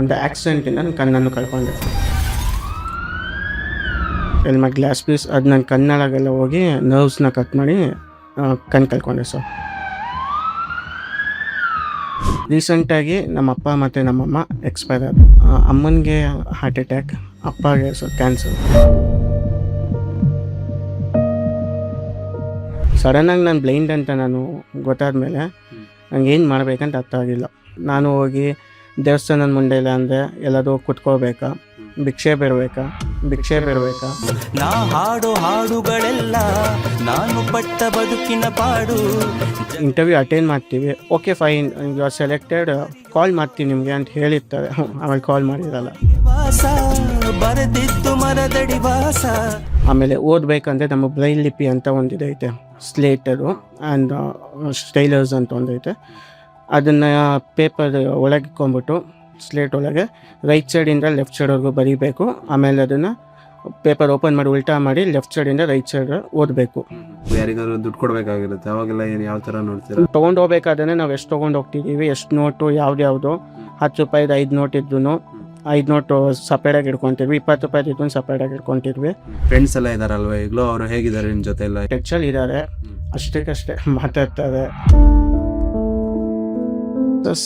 ಒಂದು ಆಕ್ಸಿಡೆಂಟಿಂದ ನನ್ನ ಕಣ್ಣನ್ನು ಕಳ್ಕೊಂಡೆ. ಹೆಲ್ಮೆಟ್ ಗ್ಲಾಸ್ ಪೀಸ್ ಅದು ನನ್ನ ಕಣ್ಣೊಳಗೆಲ್ಲ ಹೋಗಿ ನರ್ವ್ಸ್ನ ಕಟ್ ಮಾಡಿ ಕಣ್ಣು ಕಳ್ಕೊಂಡೆ ಸರ್. ರೀಸೆಂಟಾಗಿ ನಮ್ಮ ಅಪ್ಪ ಮತ್ತು ನಮ್ಮಮ್ಮ ಎಕ್ಸ್ಪೈರ್ ಆದರು. ಅಮ್ಮನಿಗೆ ಹಾರ್ಟ್ ಅಟ್ಯಾಕ್, ಅಪ್ಪಗೆ ಕ್ಯಾನ್ಸರ್. ಸಡನ್ನಾಗಿ ನಾನು ಬ್ಲೈಂಡ್ ಅಂತ ನಾನು ಗೊತ್ತಾದ ಮೇಲೆ ನಂಗೆ ಏನು ಮಾಡಬೇಕಂತ ಅರ್ಥ ಆಗಿಲ್ಲ. ನಾನು ಹೋಗಿ ದೇವಸ್ಥಾನದ ಮುಂದೆ ಇಲ್ಲ ಅಂದರೆ ಎಲ್ಲಾದರೂ ಕುತ್ಕೋಬೇಕಾ, ಭಿಕ್ಷೆ ಬೇಡಬೇಕಾ. ನಾ ಹಾಡೋ ಹಾಡುಗಳೆಲ್ಲ ನಾನು ಪಟ್ಟ ಬದುಕಿನ ಪಾಡು. ಇಂಟರ್ವ್ಯೂ ಅಟೆಂಡ್ ಮಾಡ್ತೀವಿ, okay fine you are selected, call ಮಾಡ್ತೀವಿ ನಿಮಗೆ ಅಂತ ಹೇಳಿರ್ತಾರೆ. ಆಮೇಲೆ ಕಾಲ್ ಮಾಡಿರಲ್ಲ. ಬರೆದಿದ್ದು ಮರದಡಿ ವಾಸ. ಆಮೇಲೆ ಓದಬೇಕಂದ್ರೆ ನಮ್ಮ ಬ್ರೈಲ್ ಲಿಪಿ ಅಂತ ಒಂದಿದೈತೆ, ಸ್ಲೇಟರು ಆ್ಯಂಡ್ ಸ್ಟೈಲರ್ಸ್ ಅಂತ ಒಂದೈತೆ. ಅದನ್ನು ಪೇಪರ್ ಒಳಗೆ ಇಟ್ಕೊಂಡ್ಬಿಟ್ಟು ಸ್ಲೇಟ್ ಒಳಗೆ ರೈಟ್ ಸೈಡಿಂದ ಲೆಫ್ಟ್ ಸೈಡ್ವರೆಗೂ ಬರೀಬೇಕು. ಆಮೇಲೆ ಅದನ್ನು ಪೇಪರ್ ಓಪನ್ ಮಾಡಿ ಉಲ್ಟಾ ಮಾಡಿ ಲೆಫ್ಟ್ ಸೈಡಿಂದ ರೈಟ್ ಸೈಡ್ ಓದಬೇಕು. ಯಾರಿಗಾದ್ರು ದುಡ್ಡು ಕೊಡಬೇಕಾಗಿರುತ್ತೆ, ಅವಾಗೆಲ್ಲ ಏನು ಯಾವ ಥರ ನೋಡ್ತೀರಾ? ತೊಗೊಂಡು ಹೋಗ್ಬೇಕಾದ್ರೆ ನಾವು ಎಷ್ಟು ತೊಗೊಂಡು ಹೋಗ್ತಿದ್ದೀವಿ, ಎಷ್ಟು ನೋಟು ಯಾವ್ದು 10 ರೂಪಾಯಿದು 5 ನೋಟ್ ಇದ್ದು 5 ನೋಟು ಸಪ್ರೇಟಾಗಿ ಇಟ್ಕೊತಿದ್ವಿ, 20 ರೂಪಾಯಿ ಇದ್ದು ಸಪ್ರೇಟಾಗಿ ಇಟ್ಕೊತಿದ್ವಿ. ಫ್ರೆಂಡ್ಸ್ ಎಲ್ಲ ಇದಾರಲ್ವ ಈಗಲೂ, ಅವರು ಹೇಗಿದ್ದಾರೆ ನಿಮ್ಮ ಜೊತೆ ಎಲ್ಲ? ಟೆಚ್ಚಲ್ಲಿ ಇದ್ದಾರೆ, ಅಷ್ಟಕ್ಕಷ್ಟೇ ಮಾತಾಡ್ತಾರೆ.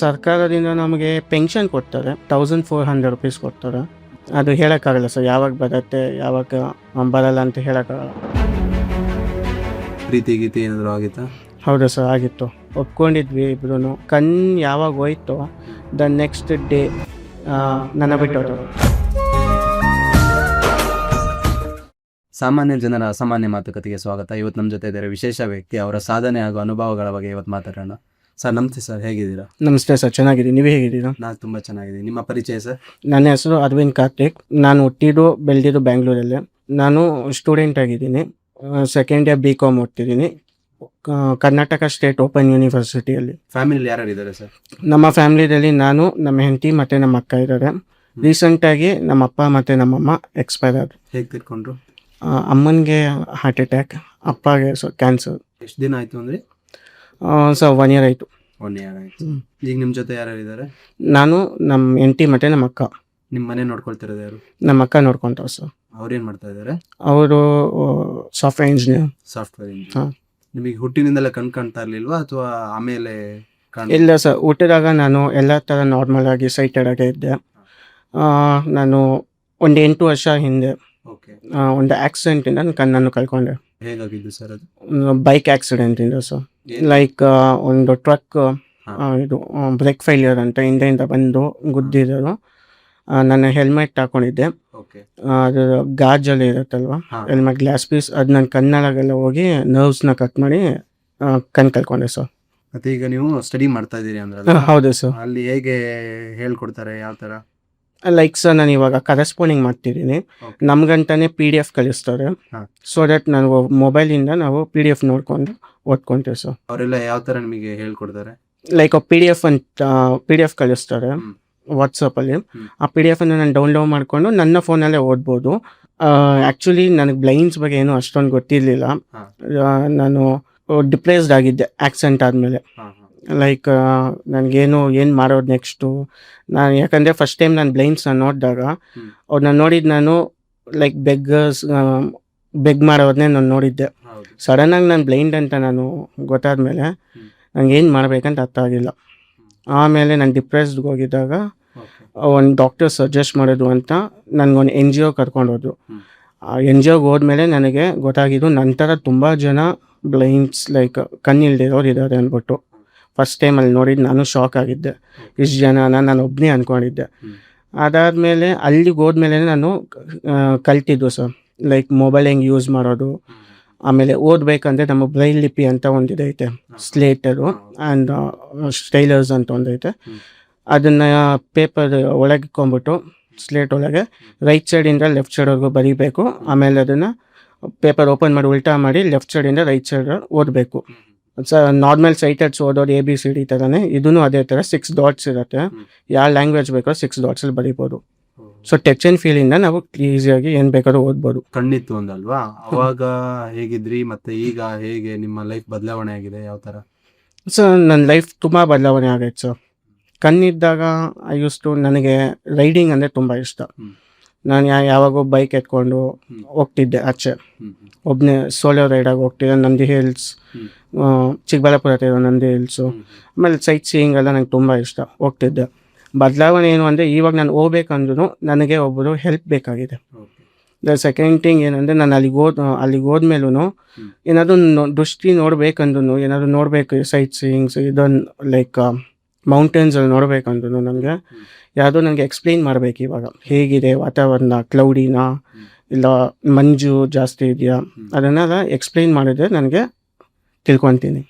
ಸರ್ಕಾರದಿಂದ ನಮಗೆ ಪೆನ್ಷನ್ ಕೊಡ್ತಾರೆ, 1400 ರೂಪೀಸ್ ಕೊಡ್ತಾರೆ. ಅದು ಹೇಳೋಕ್ಕಾಗಲ್ಲ ಸರ್, ಯಾವಾಗ ಬರುತ್ತೆ ಯಾವಾಗ ಬರಲ್ಲ ಅಂತ ಹೇಳೋಕ್ಕಾಗಲ್ಲ. ಪ್ರೀತಿ ಗೀತಿ ಏನಾದರೂ ಆಗಿತ್ತಾ? ಹೌದು ಸರ್, ಆಗಿತ್ತು. ಒಪ್ಕೊಂಡಿದ್ವಿ ಇಬ್ರು. ಕಣ್ಣು ಯಾವಾಗ ಹೋಯ್ತು ದ ನೆಕ್ಸ್ಟ್ ಡೇ ನನ್ನ ಬಿಟ್ಟೋದು. ಸಾಮಾನ್ಯ ಜನರ ಅಸಾಮಾನ್ಯ ಮಾತುಕತೆಗೆ ಸ್ವಾಗತ. ಇವತ್ತು ನಮ್ಮ ಜೊತೆ ಇದ್ದಾರೆ ವಿಶೇಷ ವ್ಯಕ್ತಿ, ಅವರ ಸಾಧನೆ ಹಾಗೂ ಅನುಭವಗಳ ಬಗ್ಗೆ ಇವತ್ತು ಮಾತಾಡೋಣ. ಸರ್ ನಮಸ್ತೆ ಸರ್, ಹೇಗಿದ್ದೀರಾ? ನಮಸ್ತೆ ಸರ್, ಚೆನ್ನಾಗಿದ್ದೀನಿ. ನೀವೇ ಹೇಗಿದ್ದೀರಾ? ನಾನು ತುಂಬ ಚೆನ್ನಾಗಿದ್ದೀನಿ. ನಿಮ್ಮ ಪರಿಚಯ ಸರ್? ನನ್ನ ಹೆಸರು ಅರವಿಂದ್ ಕಾರ್ತಿಕ್. ನಾನು ಹುಟ್ಟಿದ್ದು ಬೆಳೆದಿದ್ದು ಬ್ಯಾಂಗ್ಳೂರಲ್ಲೇ. ನಾನು ಸ್ಟೂಡೆಂಟ್ ಆಗಿದ್ದೀನಿ, ಸೆಕೆಂಡ್ ಇಯರ್ BCom ಓದ್ತಿದ್ದೀನಿ ಕರ್ನಾಟಕ ಸ್ಟೇಟ್ ಓಪನ್ ಯೂನಿವರ್ಸಿಟಿಯಲ್ಲಿ. ಫ್ಯಾಮಿಲಿ ಯಾರು ಇದ್ದಾರೆ ಸರ್? ನಮ್ಮ ಫ್ಯಾಮಿಲಿಯಲ್ಲಿ ನಾನು, ನಮ್ಮ ಹೆಂಡತಿ ಮತ್ತು ನಮ್ಮ ಅಕ್ಕ ಇದ್ದಾರೆ. ರೀಸೆಂಟಾಗಿ ನಮ್ಮ ಅಪ್ಪ ಮತ್ತು ನಮ್ಮಮ್ಮ ಎಕ್ಸ್ಪೈರ್ ಆದರು. ಹೇಗೆ ತಿಳ್ಕೊಂಡ್ರು? ಅಮ್ಮನಿಗೆ ಹಾರ್ಟ್ ಅಟ್ಯಾಕ್, ಅಪ್ಪಗೆ ಕ್ಯಾನ್ಸರ್. ಎಷ್ಟು ದಿನ ಆಯಿತು ಅಂದರೆ? ಸರ್ 1 year ಆಯಿತು. 1 year ಆಯಿತು. ಈಗ ನಿಮ್ಮ ಜೊತೆ ಯಾರು ಇದ್ದಾರೆ? ನಾನು, ನಮ್ಮ ಹೆಂಡತಿ ಮತ್ತು ನಮ್ಮ ಅಕ್ಕ. ನಿಮ್ಮ ಮನೆ ನೋಡ್ಕೊಳ್ತಿರೋದು ಯಾರು? ನಮ್ಮ ಅಕ್ಕ ನೋಡ್ಕೊತಾವ ಸರ್. ಅವ್ರೇನು ಮಾಡ್ತಾ ಇದ್ದಾರೆ? ಅವರು ಸಾಫ್ಟ್ವೇರ್ ಇಂಜಿನಿಯರ್. Software engineer. ಹಾಂ. ನಿಮಗೆ ಹುಟ್ಟಿನಿಂದಲೇ ಕಾಣ್ತಾ ಇರಲಿಲ್ವಾ ಅಥವಾ ಆಮೇಲೆ? ಇಲ್ಲ ಸರ್, ಹುಟ್ಟಿದಾಗ ನಾನು ಎಲ್ಲ ಥರ ನಾರ್ಮಲ್ ಆಗಿ ಸೈಟೆಡ್ ಆಗೇ ಇದ್ದೆ. ನಾನು ಒಂದು 8 ವರ್ಷ ಹಿಂದೆ ಓಕೆ, ಒಂದು ಆಕ್ಸಿಡೆಂಟಿಂದ ನನ್ನ ಕಣ್ಣನ್ನು ಕಳ್ಕೊಂಡೆ. ಹೇಗಾಗಿದ್ದು ಸರ್ ಅದು? ಬೈಕ್ ಆಕ್ಸಿಡೆಂಟಿಂದ ಸರ್. ಲೈಕ್ ಒಂದು ಟ್ರಕ್ ಇದು ಬ್ರೇಕ್ ಫೇಲ್ಯೂರ್ ಅಂತ ಹಿಂದೆಯಿಂದ ಬಂದು ಗುದ್ದಿದ್ರು. ನನ್ನ ಹೆಲ್ಮೆಟ್ ಹಾಕೊಂಡಿದ್ದೆ, ಓಕೆ. ಅದು ಗಾಜಲ್ಲಿ ಇರುತ್ತಲ್ವ ಹೆಲ್ಮೆಟ್ ಗ್ಲಾಸ್ ಪೀಸ್, ಅದು ನನ್ನ ಕಣ್ಣೊಳಗೆಲ್ಲ ಹೋಗಿ ನರ್ವ್ಸ್ನ ಕಟ್ ಮಾಡಿ ಕಣ್ಣು ಕಳ್ಕೊಂಡೆ ಸರ್. ಮತ್ತೆ ಈಗ ನೀವು ಸ್ಟಡಿ ಮಾಡ್ತಾ ಇದ್ದೀರಿ ಅಂದ್ರೆ? ಹೌದು ಸರ್. ಅಲ್ಲಿ ಹೇಗೆ ಹೇಳ್ಕೊಡ್ತಾರೆ, ಯಾವ ಥರ? ಲೈಕ್ ಸರ್, ನಾನು ಇವಾಗ ಕರೆಸ್ಪಾಂಡಿಂಗ್ ಮಾಡ್ತಿದ್ದೀನಿ. ನಮ್ಗಂತಾನೆ PDF ಕಳಿಸ್ತಾರೆ. ಸೊ ದಟ್ ನಾವು ಮೊಬೈಲಿಂದ ನಾವು PDF ನೋಡ್ಕೊಂಡು ಓದ್ಕೊಂತೀವಿ ಸರ್. ಅವರೆಲ್ಲ ಯಾವ ಥರ ನಿಮಗೆ ಹೇಳ್ಕೊಡ್ತಾರೆ? ಲೈಕ್ PDF ಕಳಿಸ್ತಾರೆ ವಾಟ್ಸಪ್ಪಲ್ಲಿ. ಆ PDF ಅನ್ನು ನಾನು ಡೌನ್ಲೋಡ್ ಮಾಡಿಕೊಂಡು ನನ್ನ ಫೋನಲ್ಲೇ ಓದ್ಬೋದು. ಆ್ಯಕ್ಚುಲಿ ನನಗೆ ಬ್ಲೈಂಡ್ಸ್ ಬಗ್ಗೆ ಏನೂ ಅಷ್ಟೊಂದು ಗೊತ್ತಿರಲಿಲ್ಲ. ನಾನು ಡಿಪ್ರೆಸ್ಡ್ ಆಗಿದ್ದೆ ಆಕ್ಸಿಡೆಂಟ್ ಆದಮೇಲೆ. ಲೈಕ್ ನನಗೇನು ಮಾಡೋದು ನೆಕ್ಸ್ಟು. ನಾನು ಯಾಕಂದರೆ ಫಸ್ಟ್ ಟೈಮ್ ನಾನು ಬ್ಲೈಂಡ್ಸ್ನ ನೋಡಿದಾಗ ಅವ್ರನ್ನ ನೋಡಿದ್ದು ನಾನು ಲೈಕ್ ಬೆಗ್ ಮಾಡೋದನ್ನೇ ನಾನು ನೋಡಿದ್ದೆ. ಸಡನ್ನಾಗಿ ನಾನು ಬ್ಲೈಂಡ್ ಅಂತ ನಾನು ಗೊತ್ತಾದ ಮೇಲೆ ನನಗೆ ಏನು ಮಾಡಬೇಕಂತ ಅರ್ಥ ಆಗಿಲ್ಲ. ಆಮೇಲೆ ನಾನು ಡಿಪ್ರೆಸ್ಡ್ಗೆ ಹೋಗಿದ್ದಾಗ ಒಂದು ಡಾಕ್ಟರ್ ಸಜೆಸ್ಟ್ ಮಾಡೋದು ಅಂತ ನನಗೊಂದು NGO ಕರ್ಕೊಂಡೋದ್ರು. ಆ NGOಗೆ ಹೋದ್ಮೇಲೆ ನನಗೆ ಗೊತ್ತಾಗಿದ್ದು ನಂತರ ತುಂಬ ಜನ ಬ್ಲೈಂಡ್ಸ್ ಲೈಕ್ ಕಣ್ಣಿಲ್ದಿರೋರು ಇದ್ದಾರೆ ಅಂದ್ಬಿಟ್ಟು. ಫಸ್ಟ್ ಟೈಮಲ್ಲಿ ನೋಡಿದ್ದು ನಾನು ಶಾಕ್ ಆಗಿದ್ದೆ. ಇಷ್ಟು ಜನ ನಾನು ಒಬ್ಬನೇ ಅಂದ್ಕೊಂಡಿದ್ದೆ. ಅದಾದಮೇಲೆ ಅಲ್ಲಿಗೆ ಹೋದ್ಮೇಲೆ ನಾನು ಕಲ್ತಿದ್ದು ಸರ್, ಲೈಕ್ ಮೊಬೈಲ್ ಹೆಂಗೆ ಯೂಸ್ ಮಾಡೋದು. ಆಮೇಲೆ ಓದಬೇಕಂದ್ರೆ ನಮ್ಮ ಬ್ರೈಲ್ ಲಿಪಿ ಅಂತ ಒಂದಿದೈತೆ, ಸ್ಲೇಟರು ಆ್ಯಂಡ್ ಸ್ಟೈಲರ್ಸ್ ಅಂತ ಒಂದೈತೆ. ಅದನ್ನು ಪೇಪರ್ ಒಳಗೆ ಇಟ್ಕೊಂಡ್ಬಿಟ್ಟು ಸ್ಲೇಟ್ ಒಳಗೆ ರೈಟ್ ಸೈಡಿಂದ ಲೆಫ್ಟ್ ಸೈಡ್ವರೆಗೂ ಬರೀಬೇಕು. ಆಮೇಲೆ ಅದನ್ನು ಪೇಪರ್ ಓಪನ್ ಮಾಡಿ ಉಲ್ಟಾ ಮಾಡಿ ಲೆಫ್ಟ್ ಸೈಡಿಂದ ರೈಟ್ ಸೈಡ್ ಓದಬೇಕು. ನಾರ್ಮಲ್ ಸೈಟೆಡ್ಸ್ ಓದೋದು ABCD ಥರನೇ ಇದೂ ಅದೇ ಥರ 6 dots ಇರುತ್ತೆ. ಯಾವ ಲ್ಯಾಂಗ್ವೇಜ್ ಬೇಕೋ 6 dotsಲ್ಲಿ ಬರೀಬೋದು. ಸೊ ಟಚ್ ಆ್ಯಂಡ್ ಫೀಲಿಂದ ನಾವು ಈಸಿಯಾಗಿ ಏನು ಬೇಕಾದ್ರೂ ಓದ್ಬೋದು. ಕಣ್ಣಿತ್ತು ಒಂದಲ್ವಾ, ಅವಾಗ ಹೇಗಿದ್ರಿ ಮತ್ತೆ ಈಗ ಹೇಗೆ ನಿಮ್ಮ ಲೈಫ್ ಬದಲಾವಣೆ ಆಗಿದೆ, ಯಾವ ಥರ? ಸೊ ನನ್ನ ಲೈಫ್ ತುಂಬ ಬದಲಾವಣೆ ಆಗೈತೆ ಸರ್. ಕಣ್ಣಿದ್ದಾಗ ನನಗೆ ರೈಡಿಂಗ್ ಅಂದರೆ ತುಂಬ ಇಷ್ಟ. ಹ್ಮ್. ನಾನು ಯಾವಾಗೋ ಬೈಕ್ ಎತ್ಕೊಂಡು ಹೋಗ್ತಿದ್ದೆ ಆಚೆ, ಒಬ್ಬನೇ ಸೋಲೋ ರೈಡಾಗಿ ಹೋಗ್ತಿದ್ದೆ. ನಂದಿ ಹಿಲ್ಸ್, ಚಿಕ್ಕಬಳ್ಳಾಪುರ ಹತ್ರ ಇರೋ ನಂದಿ ಹಿಲ್ಸು, ಆಮೇಲೆ ಸೈಟ್ ಸೀಯಿಂಗ್ ಎಲ್ಲ ನಂಗೆ ತುಂಬ ಇಷ್ಟ, ಹೋಗ್ತಿದ್ದೆ. ಬದಲಾವಣೆ ಏನು ಅಂದರೆ ಇವಾಗ ನಾನು ಹೋಗ್ಬೇಕಂದ್ರೂ ನನಗೆ ಒಬ್ಬರು ಹೆಲ್ಪ್ ಬೇಕಾಗಿದೆ. ಸೆಕೆಂಡ್ ಥಿಂಗ್ ಏನಂದರೆ ನಾನು ಅಲ್ಲಿಗೆ ಹೋದ್ಮೇಲೂ ಏನಾದರೂ ದೃಷ್ಟಿ ನೋಡ್ಬೇಕಂದ್ರೂ, ಏನಾದರೂ ನೋಡಬೇಕು ಸೈಟ್ ಸೀಯಿಂಗ್ಸ್, ಇದೊಂದು ಲೈಕ್ ಮೌಂಟೇನ್ಸಲ್ಲಿ ನೋಡ್ಬೇಕಂದ್ರೂ ನನಗೆ ಯಾವುದೋ ನನಗೆ ಎಕ್ಸ್ಪ್ಲೇನ್ ಮಾಡಬೇಕು. ಇವಾಗ ಹೇಗಿದೆ ವಾತಾವರಣ, ಕ್ಲೌಡಿನಾ ಇಲ್ಲ ಮಂಜು ಜಾಸ್ತಿ ಇದೆಯಾ, ಅದನ್ನೆಲ್ಲ ಎಕ್ಸ್ಪ್ಲೇನ್ ಮಾಡಿದ್ರೆ ನನಗೆ ತಿಳ್ಕೊತೀನಿ.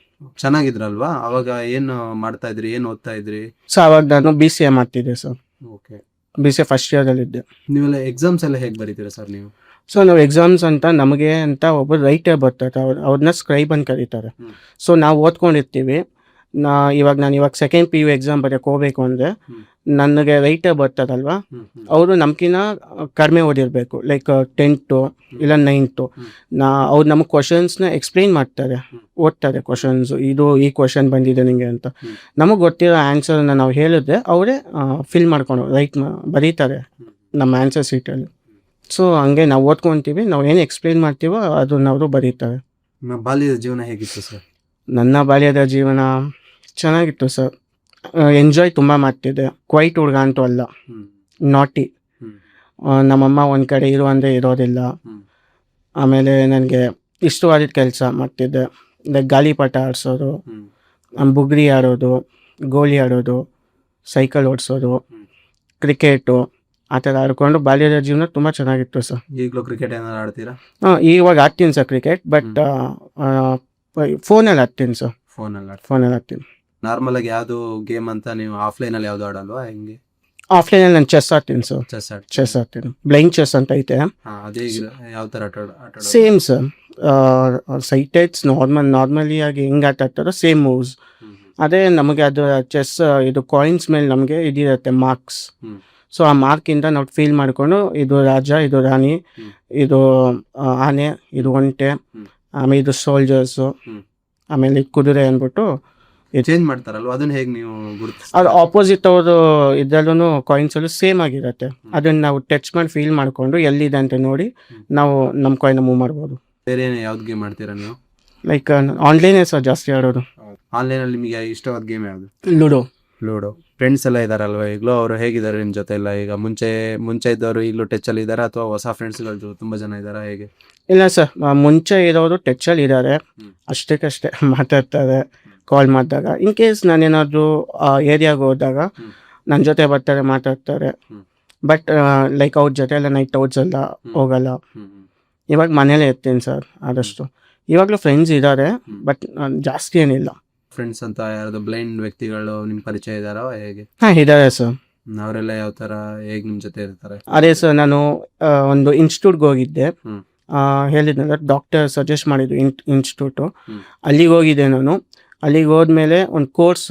ಚೆನ್ನಾಗಿದ್ರಲ್ವಾ ಅವಾಗ? ಏನು ಮಾಡ್ತಾ ಇದ್ರಿ, ಏನು ಓದ್ತಾ ಇದ್ರಿ? ಸೊ ಅವಾಗ ನಾನು BCA ಮಾಡ್ತಿದ್ದೆ ಸರ್. ಓಕೆ. BCA ಫಸ್ಟ್ ಇಯರಲ್ಲಿದ್ದೆ. ನೀವೆಲ್ಲ ಎಕ್ಸಾಮ್ಸ್ ಎಲ್ಲ ಹೇಗೆ ಬರೀತೀರಾ ಸರ್ ನೀವು? ಸೊ ನಾವು ಎಕ್ಸಾಮ್ಸ್ ಅಂತ ನಮಗೆ ಅಂತ ಒಬ್ಬರು ರೈಟರ್ ಬರ್ತಾರೆ, ಅವ್ರನ್ನ ಸ್ಕ್ರೈಬ್ ಅಂತ ಕರೀತಾರೆ. ಸೊ ನಾವು ಓದ್ಕೊಂಡಿರ್ತೀವಿ. ನಾನು ಇವಾಗ ಸೆಕೆಂಡ್ PU ಎಕ್ಸಾಮ್ ಬರೆಯೋಕೆ ಹೋಗ್ಬೇಕು ಅಂದರೆ ನನಗೆ ರೈಟರ್ ಬರ್ತಾರಲ್ವ, ಅವರು ನಮ್ಕಿನ್ನ ಕಡಿಮೆ ಓದಿರಬೇಕು, ಲೈಕ್ 10th ಇಲ್ಲ 9th. ಅವ್ರು ನಮಗೆ ಕ್ವಶನ್ಸ್ನ ಎಕ್ಸ್ಪ್ಲೇನ್ ಮಾಡ್ತಾರೆ, ಓದ್ತಾರೆ ಕ್ವಶನ್ಸ್, ಈ ಕ್ವಶನ್ ಬಂದಿದೆ ನಿಮಗೆ ಅಂತ. ನಮಗೆ ಗೊತ್ತಿರೋ ಆನ್ಸರ್ನ ನಾವು ಹೇಳಿದ್ರೆ ಅವರೇ ಫಿಲ್ ಮಾಡ್ಕೊಂಡು ಬರೀತಾರೆ ನಮ್ಮ ಆನ್ಸರ್ ಶೀಟಲ್ಲಿ. ಸೊ ಹಂಗೆ ನಾವು ಓದ್ಕೊತೀವಿ, ನಾವು ಏನು ಎಕ್ಸ್ಪ್ಲೇನ್ ಮಾಡ್ತೀವೋ ಅದನ್ನ ಅವರು ಬರೀತಾರೆ. ನಿಮ್ಮ ಬಾಲ್ಯದ ಜೀವನ ಹೇಗಿತ್ತು ಸರ್? ನನ್ನ ಬಾಲ್ಯದ ಜೀವನ ಚೆನ್ನಾಗಿತ್ತು ಸರ್. ಎಂಜಾಯ್ ತುಂಬ ಮಾಡ್ತಿದ್ದೆ. ಕ್ವೈಟ್ ಹುಡುಗ ಅಂತೂ ಅಲ್ಲ, ನಾಟಿ. ನಮ್ಮಮ್ಮ ಒಂದು ಕಡೆ ಇರು ಅಂದರೆ ಇರೋದಿಲ್ಲ. ಆಮೇಲೆ ನನಗೆ ಇಷ್ಟವಾದ ಕೆಲಸ ಮಾಡ್ತಿದ್ದೆ, ಲೈಕ್ ಗಾಳಿಪಟ ಆಡಿಸೋದು, ಬುಗ್ರಿ ಆಡೋದು, ಗೋಲಿ ಆಡೋದು, ಸೈಕಲ್ ಓಡಿಸೋದು, ಕ್ರಿಕೆಟು, ಆ ಥರ ಆಡ್ಕೊಂಡು ಬಾಲ್ಯದ ಜೀವನ ತುಂಬ ಚೆನ್ನಾಗಿತ್ತು ಸರ್. ಈಗಲೂ ಕ್ರಿಕೆಟ್ ಏನಾದ್ರು ಆಡ್ತೀರಾ? ಇವಾಗ ಆಡ್ತೀನಿ ಸರ್ ಕ್ರಿಕೆಟ್, ಬಟ್ ಫೋನಲ್ಲಿ ಆಡ್ತೀನಿ ಸರ್. ಫೋನಲ್ಲಿ ಆಡ್ತೀನಿ. ನಾರ್ಮಲ್ ಆಗಿ ಯಾವ್ದು ಗೇಮ್ ಅಂತ ನೀವು ಆಫ್ಲೈನಲ್ಲಿ ಯಾವ್ದು ಆಡಲ್ವಾ? ಹೆಂಗೆ? ಆಫ್ಲೈನಲ್ಲಿ ನಾನು ಚೆಸ್ ಆಡ್ತೀನಿ ಸರ್. ಚೆಸ್ ಆಡ್ತೀನಿ. ಬ್ಲೈಂಡ್ ಚೆಸ್ ಅಂತ ಐತೆ. ಅದೇ ಯಾವ ಥರ ಆಟ? Same sir. ಸೈಟೆಡ್ಸ್ ನಾರ್ಮಲಿ ಆಗಿ ಹೆಂಗೆ ಆಟ ಆಡ್ತಾರೋ ಸೇಮ್ ಮೂವ್ಸ್. ಅದೇ ನಮಗೆ ಅದು ಚೆಸ್ ಇದು ಕಾಯಿನ್ಸ್ ಮೇಲೆ ನಮಗೆ ಇದಿರುತ್ತೆ ಮಾರ್ಕ್ಸ್. ಸೊ ಆ ಮಾರ್ಕಿಂದ ನಾವು ಫೀಲ್ ಮಾಡಿಕೊಂಡು ಇದು ರಾಜ, ಇದು ರಾಣಿ, ಇದು ಆನೆ, ಇದು ಒಂಟೆ, ಆಮೇಲೆ ಇದು ಸೋಲ್ಜರ್ಸು, ಆಮೇಲೆ ಕುದುರೆ ಅಂದ್ಬಿಟ್ಟು ಚೇಂಜ್ ಮಾಡ್ತಾರಲ್ವ, ಅದನ್ನ ಹೇಗೆ ನೀವು ಅದು ಆಪೋಸಿಟ್ ಅವರು ಇದರಲ್ಲೂ ಕಾಯಿನ್ಸಲ್ಲೂ ಸೇಮ್ ಆಗಿರುತ್ತೆ. ಅದನ್ನು ನಾವು ಟಚ್ ಮಾಡಿ ಫೀಲ್ ಮಾಡಿಕೊಂಡು ಎಲ್ಲಿದೆ ಅಂತ ನೋಡಿ ನಾವು ನಮ್ಮ ಕಾಯಿನ್ ಮೂವ್ ಮಾಡ್ಬೋದು. ಬೇರೆ ಯಾವ್ದು ಗೇಮ್ ಮಾಡ್ತೀರಾ ನೀವು? ಲೈಕ್ ಆನ್ಲೈನೇ ಸರ್ ಜಾಸ್ತಿ ಆಡೋದು. ಆನ್ಲೈನಲ್ಲಿ ನಿಮಗೆ ಇಷ್ಟವಾದ ಗೇಮ್ ಯಾವುದು? ಲೂಡೋ. ಫ್ರೆಂಡ್ಸ್ ಎಲ್ಲ ಇದಾರಲ್ವ ಈಗಲೂ? ಅವರು ಹೇಗಿದ್ದಾರೆ ನಿಮ್ಮ ಜೊತೆ ಎಲ್ಲ? ಈಗ ಮುಂಚೆ ಇದ್ದವರು ಈಗಲೂ ಟಚಲ್ಲಿ ಇದ್ದಾರೆ ಅಥವಾ ಹೊಸ ಫ್ರೆಂಡ್ಸ್ಗಳು ತುಂಬ ಜನ ಇದ್ದಾರಾ, ಹೇಗೆ? ಇಲ್ಲ ಸರ್, ಮುಂಚೆ ಇರೋರು ಟಚಲ್ಲಿ ಇದ್ದಾರೆ, ಅಷ್ಟಕ್ಕಷ್ಟೇ ಮಾತಾಡ್ತಾರೆ ಕಾಲ್ ಮಾಡಿದಾಗ. ಇನ್ ಕೇಸ್ ನಾನೇನಾದರೂ ಏರಿಯಾಗೆ ಹೋದಾಗ ನನ್ನ ಜೊತೆ ಬರ್ತಾರೆ, ಮಾತಾಡ್ತಾರೆ. ಬಟ್ ಲೈಕ್ ಅವ್ರ ಜೊತೆ ಎಲ್ಲ ನೈಟ್ ಔಟ್ಸ್ ಎಲ್ಲ ಹೋಗಲ್ಲ. ಇವಾಗ ಮನೇಲೇ ಇರ್ತೀನಿ ಸರ್ ಆದಷ್ಟು. ಇವಾಗಲೂ ಫ್ರೆಂಡ್ಸ್ ಇದ್ದಾರೆ, ಬಟ್ ಜಾಸ್ತಿ ಏನಿಲ್ಲ. ಫ್ರೆಂಡ್ಸ್ ಅಂತ ಯಾರಾದ್ರು ಬ್ಲೈಂಡ್ ವ್ಯಕ್ತಿಗಳು ನಿಮ್ಮ ಪರಿಚಯ ಇದ್ದಾರೋ, ಹೇಗೆ? ಇದ್ದಾರೆ ಸರ್. ಅವರೆಲ್ಲ ಯಾವ ಥರ, ಹೇಗೆ ನಿಮ್ಮ ಜೊತೆ ಇರ್ತಾರೆ? ಅದೇ ಸರ್, ನಾನು ಒಂದು ಇನ್ಸ್ಟಿಟ್ಯೂಟ್ಗೆ ಹೋಗಿದ್ದೆ, ಹೇಳಿದ್ನಲ್ಲ ಡಾಕ್ಟರ್ ಸಜೆಸ್ಟ್ ಮಾಡಿದ್ದು ಇನ್ಸ್ಟಿಟ್ಯೂಟು. ಅಲ್ಲಿಗೆ ಹೋಗಿದ್ದೆ ನಾನು. ಅಲ್ಲಿಗೆ ಹೋದ್ಮೇಲೆ ಒಂದು ಕೋರ್ಸ್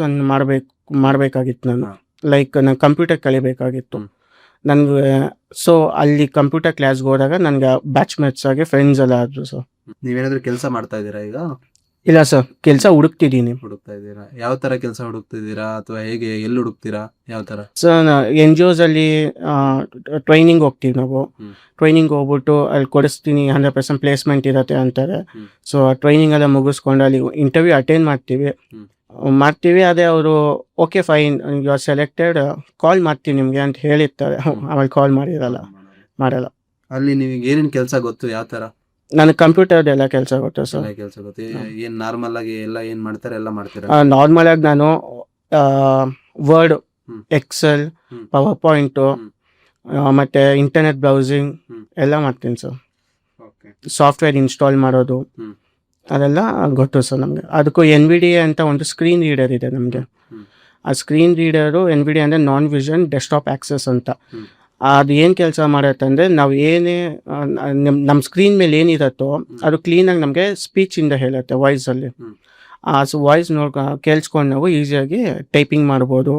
ಮಾಡಬೇಕಾಗಿತ್ತು ನಾನು. ಲೈಕ್ ನಾನು ಕಂಪ್ಯೂಟರ್ ಕಲಿಬೇಕಾಗಿತ್ತು ನನಗೆ. ಸೊ ಅಲ್ಲಿ ಕಂಪ್ಯೂಟರ್ ಕ್ಲಾಸ್ಗೆ ಹೋದಾಗ ನನಗೆ ಬ್ಯಾಚ್ಮೇಟ್ಸ್ ಆಗಿ ಫ್ರೆಂಡ್ಸ್ ಎಲ್ಲ ಆದರು ಸರ್. ನೀವೇನಾದರೂ ಕೆಲಸ ಮಾಡ್ತಾ ಇದ್ದೀರಾ ಈಗ? ಇಲ್ಲ ಸರ್, ಕೆಲಸ ಹುಡುಕ್ತಾ ಇದ್ದೀರಾ? ಯಾವ ಥರ ಕೆಲಸ ಹುಡುಕ್ತಿದ್ದೀರಾ, ಅಥವಾ ಹೇಗೆ, ಎಲ್ಲಿ ಹುಡುಕ್ತೀರಾ, ಯಾವ ಥರ? ಸರ್, NGOs ಅಲ್ಲಿ ಟ್ರೈನಿಂಗ್ ಹೋಗ್ತೀವಿ ನಾವು. ಟ್ರೈನಿಂಗ್ ಹೋಗ್ಬಿಟ್ಟು ಅಲ್ಲಿ ಕೊಡಿಸ್ತೀನಿ, 100% ಪ್ಲೇಸ್ಮೆಂಟ್ ಇರುತ್ತೆ ಅಂತಾರೆ. ಸೊ ಆ ಟ್ರೈನಿಂಗ್ ಎಲ್ಲ ಮುಗಿಸ್ಕೊಂಡು ಅಲ್ಲಿ ಇಂಟರ್ವ್ಯೂ ಅಟೆಂಡ್ ಮಾಡ್ತೀವಿ. ಅದೇ ಅವರು okay fine you are selected, call ಮಾಡ್ತೀವಿ ನಿಮಗೆ ಅಂತ ಹೇಳಿರ್ತಾರೆ. ಆಮೇಲೆ ಕಾಲ್ ಮಾಡಲ್ಲ. ಅಲ್ಲಿ ನಿಮಗೆ ಏನೇನು ಕೆಲಸ ಗೊತ್ತು, ಯಾವ ಥರ? ನನಗೆ ಕಂಪ್ಯೂಟರ್ದು ಎಲ್ಲ ಕೆಲಸ ಗೊತ್ತು ಸರ್. ಕೆಲಸ ಗೊತ್ತು. ಏನು ನಾರ್ಮಲ್ ಆಗಿ ಎಲ್ಲ ಏನು ಮಾಡ್ತಾರೆ ಎಲ್ಲ ಮಾಡ್ತೀರಾ? ನಾರ್ಮಲ್ ಆಗಿ ನಾನು ವರ್ಡ್, ಎಕ್ಸೆಲ್, ಪವರ್ ಪಾಯಿಂಟು, ಮತ್ತು ಇಂಟರ್ನೆಟ್ ಬ್ರೌಸಿಂಗ್ ಎಲ್ಲ ಮಾಡ್ತೀನಿ ಸರ್. ಸಾಫ್ಟ್ವೇರ್ ಇನ್ಸ್ಟಾಲ್ ಮಾಡೋದು ಅದೆಲ್ಲ ಗೊತ್ತು ಸರ್ ನಮಗೆ. ಅದಕ್ಕೂ NVDA ಅಂತ ಒಂದು ಸ್ಕ್ರೀನ್ ರೀಡರ್ ಇದೆ ನಮಗೆ. ಆ ಸ್ಕ್ರೀನ್ ರೀಡರು NVDA ಅಂದರೆ ನಾನ್ ವಿಷನ್ ಡೆಸ್ಕ್ಟಾಪ್ ಆಕ್ಸೆಸ್ ಅಂತ. ಅದು ಏನು ಕೆಲಸ ಮಾಡುತ್ತಂದರೆ, ನಾವು ಏನೇ ನಮ್ಮ ಸ್ಕ್ರೀನ್ ಮೇಲೆ ಏನಿರುತ್ತೋ ಅದು ಕ್ಲೀನಾಗಿ ನಮಗೆ ಸ್ಪೀಚಿಂದ ಹೇಳುತ್ತೆ, ವಾಯ್ಸಲ್ಲಿ. ಆ ವಾಯ್ಸ್ ಕೇಳಿಸ್ಕೊಂಡು ನಾವು ಈಸಿಯಾಗಿ ಟೈಪಿಂಗ್ ಮಾಡ್ಬೋದು.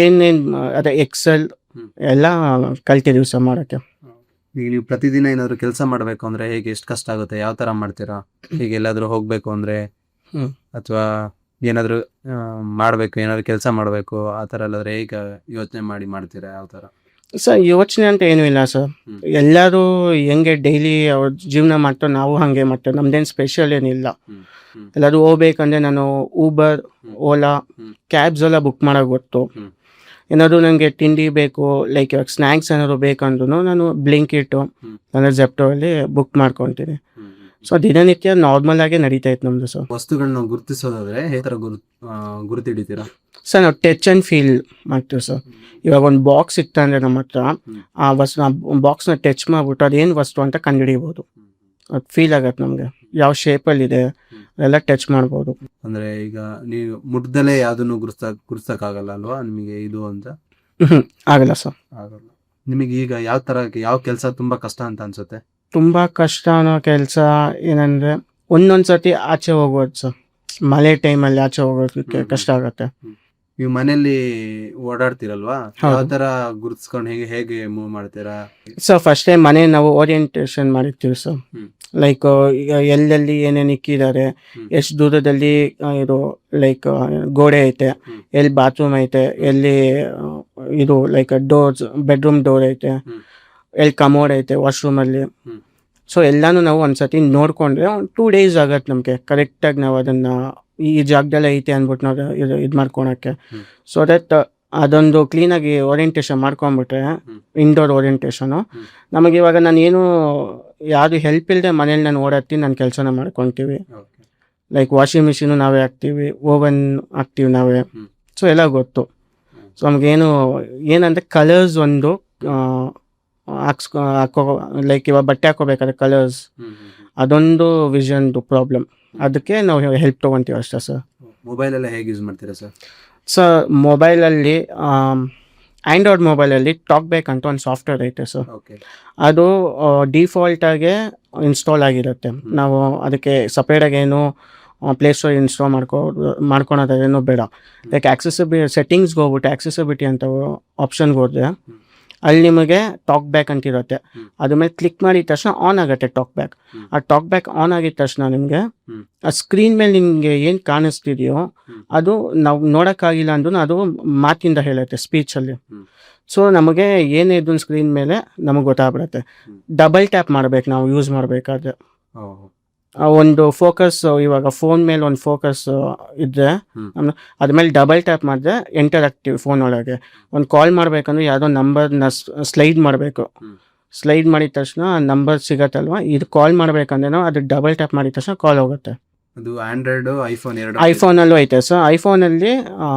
ಏನೇನು ಅದೇ ಎಕ್ಸೆಲ್ ಎಲ್ಲ ಕಲ್ತಿದ್ದೀವಿ ಸರ್ ಮಾಡೋಕ್ಕೆ. ಈಗ ನೀವು ಪ್ರತಿದಿನ ಏನಾದರೂ ಕೆಲಸ ಮಾಡಬೇಕು ಅಂದರೆ ಹೇಗೆ, ಎಷ್ಟು ಕಷ್ಟ ಆಗುತ್ತೆ, ಯಾವ ಥರ ಮಾಡ್ತೀರಾ? ಈಗ ಎಲ್ಲಾದರೂ ಹೋಗಬೇಕು ಅಂದರೆ ಅಥವಾ ಏನಾದ್ರು ಮಾಡ್ಬೇಕು, ಏನಾದ್ರು ಕೆಲಸ ಮಾಡ್ಬೇಕು ಆ ತರ ಎಲ್ಲಾದ್ರೆ ಹೇಗೆ ಯೋಚನೆ ಮಾಡಿ ಮಾಡ್ತೀರಾ, ಯಾವ ತರ? ಸರ್ ಯೋಚನೆ ಅಂತ ಏನೂ ಇಲ್ಲ ಸರ್. ಹ್ಮ್. ಎಲ್ಲರೂ ಹೆಂಗೆ ಡೈಲಿ ಅವ್ರ ಜೀವನ ಮಾಡ್ತಾರೆ, ನಾವು ಹಾಗೆ ಮಾಡ್ತೇವೆ. ನಮ್ದೇನು ಸ್ಪೆಷಲ್ ಏನಿಲ್ಲ. ಹ್ಮ್. ಹ್ಮ್. ಎಲ್ಲಾದ್ರೂ ಹೋಗ್ಬೇಕಂದ್ರೆ ನಾನು ಊಬರ್, ಓಲಾ, ಹ್ಮ್. ಕ್ಯಾಬ್ಸ್ ಎಲ್ಲ ಬುಕ್ ಮಾಡೋಕೆ ಗೊತ್ತು. ಹ್ಮ್. ಏನಾದರೂ ನನಗೆ ತಿಂಡಿ ಬೇಕು, ಲೈಕ್ ಇವಾಗ ಸ್ನ್ಯಾಕ್ಸ್ ಏನಾದ್ರು ಬೇಕಂದ್ರೂ ನಾನು ಬ್ಲಿಂಕಿಟ್ಟು ಹ್ಮ್. ಅಂದರೆ ಜೆಪ್ಟೋಲ್ಲಿ ಬುಕ್ ಮಾಡ್ಕೊತೀನಿ. ಹ್ಮ್. ಸೊ ದಿನನಿತ್ಯ ನಾರ್ಮಲ್ ಆಗಿ ನಡೀತಾ ಇತ್ತು ನಮ್ಮದು ಸರ್. ವಸ್ತುಗಳನ್ನ ಗುರುತಿಸೋದಾದ್ರೆ ಹೇಗೆ ತರ ಗುರುತಿಡಿತೀರಾ? ಸರ್ ನಾವು ಟಚ್ ಆ್ಯಂಡ್ ಫೀಲ್ ಮಾಡ್ತೀವಿ ಸರ್. ಇವಾಗ ಒಂದು ಬಾಕ್ಸ್ ಇತ್ತು ಅಂದರೆ ನಮ್ಮ ಹತ್ರ, ಆ ಬಾಕ್ಸ್ನ ಟಚ್ ಮಾಡಿಬಿಟ್ಟು ಅದೇನು ವಸ್ತು ಅಂತ ಕಂಡುಹಿಡಿಬೋದು. ಅದು ಫೀಲ್ ಆಗತ್ತೆ ನಮಗೆ, ಯಾವ ಶೇಪಲ್ಲಿದೆ ಎಲ್ಲ ಟಚ್ ಮಾಡ್ಬೋದು. ಅಂದ್ರೆ ಈಗ ನೀವು ಮುಟ್ದಲೇ ಯಾವ್ದನ್ನು ಗುರ್ಸಕ್ಕಾಗಲ್ಲ ಅಲ್ವಾ ನಿಮಗೆ ಇದು ಅಂತ? ಆಗಲ್ಲ ಸರ್. ಆಗಲ್ಲ. ನಿಮಗೆ ಈಗ ಯಾವ ಕೆಲಸ ತುಂಬಾ ಕಷ್ಟ ಅಂತ ಅನ್ಸುತ್ತೆ? ತುಂಬ ಕಷ್ಟ ಅನ್ನೋ ಕೆಲಸ ಏನಂದರೆ ಒಂದೊಂದು ಸತಿ ಆಚೆ ಹೋಗೋದು ಸರ್. ಮಳೆ ಟೈಮಲ್ಲಿ ಆಚೆ ಹೋಗೋದಕ್ಕೆ ಕಷ್ಟ ಆಗುತ್ತೆ. ನೀವು ಮನೆಯಲ್ಲಿ ಓಡಾಡ್ತೀರಲ್ವಾ, ಹೌದು. ಯಾವ ತರ ಗುರ್ತಿಸ್ಕೊಂಡು ಹೇಗೆ ಮೂವ್ ಮಾಡ್ತೀರಾ? ಸರ್ ಫಸ್ಟ್ ಟೈಮ್ ಮನೆ ನಾವು ಓರಿಯೆಂಟೇಷನ್ ಮಾಡಿರ್ತೀವಿ ಸರ್. ಹ್ಮ್. ಲೈಕ್ ಈಗ ಎಲ್ಲೆಲ್ಲಿ ಏನೇನು ಇಕ್ಕಿದ್ದಾರೆ, ಹ್ಮ್. ಎಷ್ಟು ದೂರದಲ್ಲಿ ಇದು ಲೈಕ್ ಗೋಡೆ ಐತೆ, ಹ್ಮ್. ಎಲ್ಲಿ ಬಾತ್ರೂಮ್ ಐತೆ, ಎಲ್ಲಿ ಇದು ಲೈಕ್ ಡೋರ್ಸ್ ಬೆಡ್ರೂಮ್ ಡೋರ್ ಐತೆ, ಹ್ಮ್. ಎಲ್ಲಿ ಕಮೋಡ್ ಐತೆ ವಾಶ್ರೂಮಲ್ಲಿ. ಹ್ಮ್. ಸೊ ಎಲ್ಲನೂ ನಾವು ಒಂದ್ಸತಿ ನೋಡಿಕೊಂಡ್ರೆ ಒಂದು 2 days ಆಗತ್ತೆ ನಮಗೆ ಕರೆಕ್ಟಾಗಿ ನಾವು ಅದನ್ನು ಈ ಜಾಗದಲ್ಲೇ ಐತೆ ಅಂದ್ಬಿಟ್ಟು ನಾವು ಇದು ಮಾಡ್ಕೊಳಕ್ಕೆ. ಹ್ಮ್. ಸೊ ದಟ್ ಅದೊಂದು ಕ್ಲೀನಾಗಿ ಓರಿಯೆಂಟೇಷನ್ ಮಾಡ್ಕೊಂಬಿಟ್ರೆ, ಇಂಡೋರ್ ಓರಿಯೆಂಟೇಷನು, ನಮಗೆ ಇವಾಗ ನಾನು ಏನು ಯಾವುದು ಹೆಲ್ಪ್ ಇಲ್ಲದೆ ಮನೇಲಿ ನಾನು ಓಡಾಡ್ತೀನಿ, ನನ್ನ ಕೆಲಸನ ಮಾಡ್ಕೊತೀವಿ. Okay. ಲೈಕ್ ವಾಷಿಂಗ್ ಮಿಷಿನು ನಾವೇ ಹಾಕ್ತೀವಿ, ಓವನ್ ಹಾಕ್ತೀವಿ ನಾವೇ. ಹ್ಮ್. ಸೊ ಎಲ್ಲ ಗೊತ್ತು. ಸೊ ನಮಗೇನು ಏನಂದರೆ ಕಲರ್ಸ್ ಒಂದು ಹಾಕೋ ಲೈಕ್ ಇವಾಗ ಬಟ್ಟೆ ಹಾಕೋಬೇಕಾದ್ರೆ ಕಲರ್ಸ್, ಅದೊಂದು ವಿಷನ್ದು ಪ್ರಾಬ್ಲಮ್. ಅದಕ್ಕೆ ನಾವು ಹೆಲ್ಪ್ ತೊಗೊತೀವಿ ಅಷ್ಟೇ ಸರ್. ಮೊಬೈಲ್ ಎಲ್ಲ ಹೇಗೆ ಯೂಸ್ ಮಾಡ್ತೀರಾ ಸರ್? ಸರ್ ಮೊಬೈಲಲ್ಲಿ ಆ್ಯಂಡ್ರಾಯ್ಡ್ ಮೊಬೈಲಲ್ಲಿ ಟಾಕ್ ಬ್ಯಾಕ್ ಅಂತ ಒಂದು ಸಾಫ್ಟ್ವೇರ್ ಐತೆ ಸರ್. ಓಕೆ. ಅದು ಡಿಫಾಲ್ಟಾಗೆ ಇನ್ಸ್ಟಾಲ್ ಆಗಿರುತ್ತೆ. ನಾವು ಅದಕ್ಕೆ ಸಪ್ರೇಟಾಗಿ ಏನು ಪ್ಲೇಸ್ಟೋರ್ ಇನ್ಸ್ಟಾಲ್ ಮಾಡ್ಕೊಳೋದೇನು ಬೇಡ. ಲೈಕ್ ಸೆಟ್ಟಿಂಗ್ಸ್ಗೆ ಹೋಗ್ಬಿಟ್ಟು ಆಕ್ಸೆಸಿಬಿಲಿಟಿ ಅಂತ ಆಪ್ಷನ್ಗೆ ಹೋದರೆ ಅಲ್ಲಿ ನಿಮಗೆ ಟಾಕ್ ಬ್ಯಾಕ್ ಅಂತ ಇರುತ್ತೆ. ಅದ್ರ ಮೇಲೆ ಕ್ಲಿಕ್ ಮಾಡಿದ ತಕ್ಷಣ ಆನ್ ಆಗುತ್ತೆ ಟಾಕ್ ಬ್ಯಾಕ್. ಆ ಟಾಕ್ ಬ್ಯಾಕ್ ಆನ್ ಆಗಿದ ತಕ್ಷಣ ನಿಮಗೆ ಆ ಸ್ಕ್ರೀನ್ ಮೇಲೆ ನಿಮಗೆ ಏನು ಕಾಣಿಸ್ತಿದೆಯೋ ಅದು ನಾವು ನೋಡೋಕ್ಕಾಗಿಲ್ಲ ಅಂದ್ರೂ ಅದು ಮಾತಿಂದ ಹೇಳುತ್ತೆ, ಸ್ಪೀಚಲ್ಲಿ. ಸೊ ನಮಗೆ ಏನೇ ಇದ್ದು ಸ್ಕ್ರೀನ್ ಮೇಲೆ ನಮಗೆ ಗೊತ್ತಾಗ್ಬಿಡುತ್ತೆ. ಡಬಲ್ ಟ್ಯಾಪ್ ಮಾಡಬೇಕು ನಾವು ಯೂಸ್ ಮಾಡಬೇಕಾದ್ರೆ. ಒಂದು ಫೋಕಸ್, ಇವಾಗ ಫೋನ್ ಮೇಲೆ ಒಂದು ಫೋಕಸ್ ಇದ್ದರೆ ಅದ್ಮೇಲೆ ಡಬಲ್ ಟ್ಯಾಪ್ ಮಾಡಿದ್ರೆ ಎಂಟರ್ ಆಗ್ತೀವಿ ಫೋನ್ ಒಳಗೆ. ಒಂದು ಕಾಲ್ ಮಾಡಬೇಕಂದ್ರೆ ಯಾವುದೋ ನಂಬರ್ನ ಸ್ಲೈಡ್ ಮಾಡಬೇಕು. ಸ್ಲೈಡ್ ಮಾಡಿದ ತಕ್ಷಣ ನಂಬರ್ ಸಿಗತ್ತಲ್ವ, ಇದು ಕಾಲ್ ಮಾಡಬೇಕಂದ್ರೆ ನಾವು ಅದು ಡಬಲ್ ಟ್ಯಾಪ್ ಮಾಡಿದ ತಕ್ಷಣ ಕಾಲ್ ಹೋಗುತ್ತೆ. ಅದು ಆಂಡ್ರಾಯ್ಡ್, ಐಫೋನಲ್ಲೂ ಐತೆ ಸರ್. ಐಫೋನಲ್ಲಿ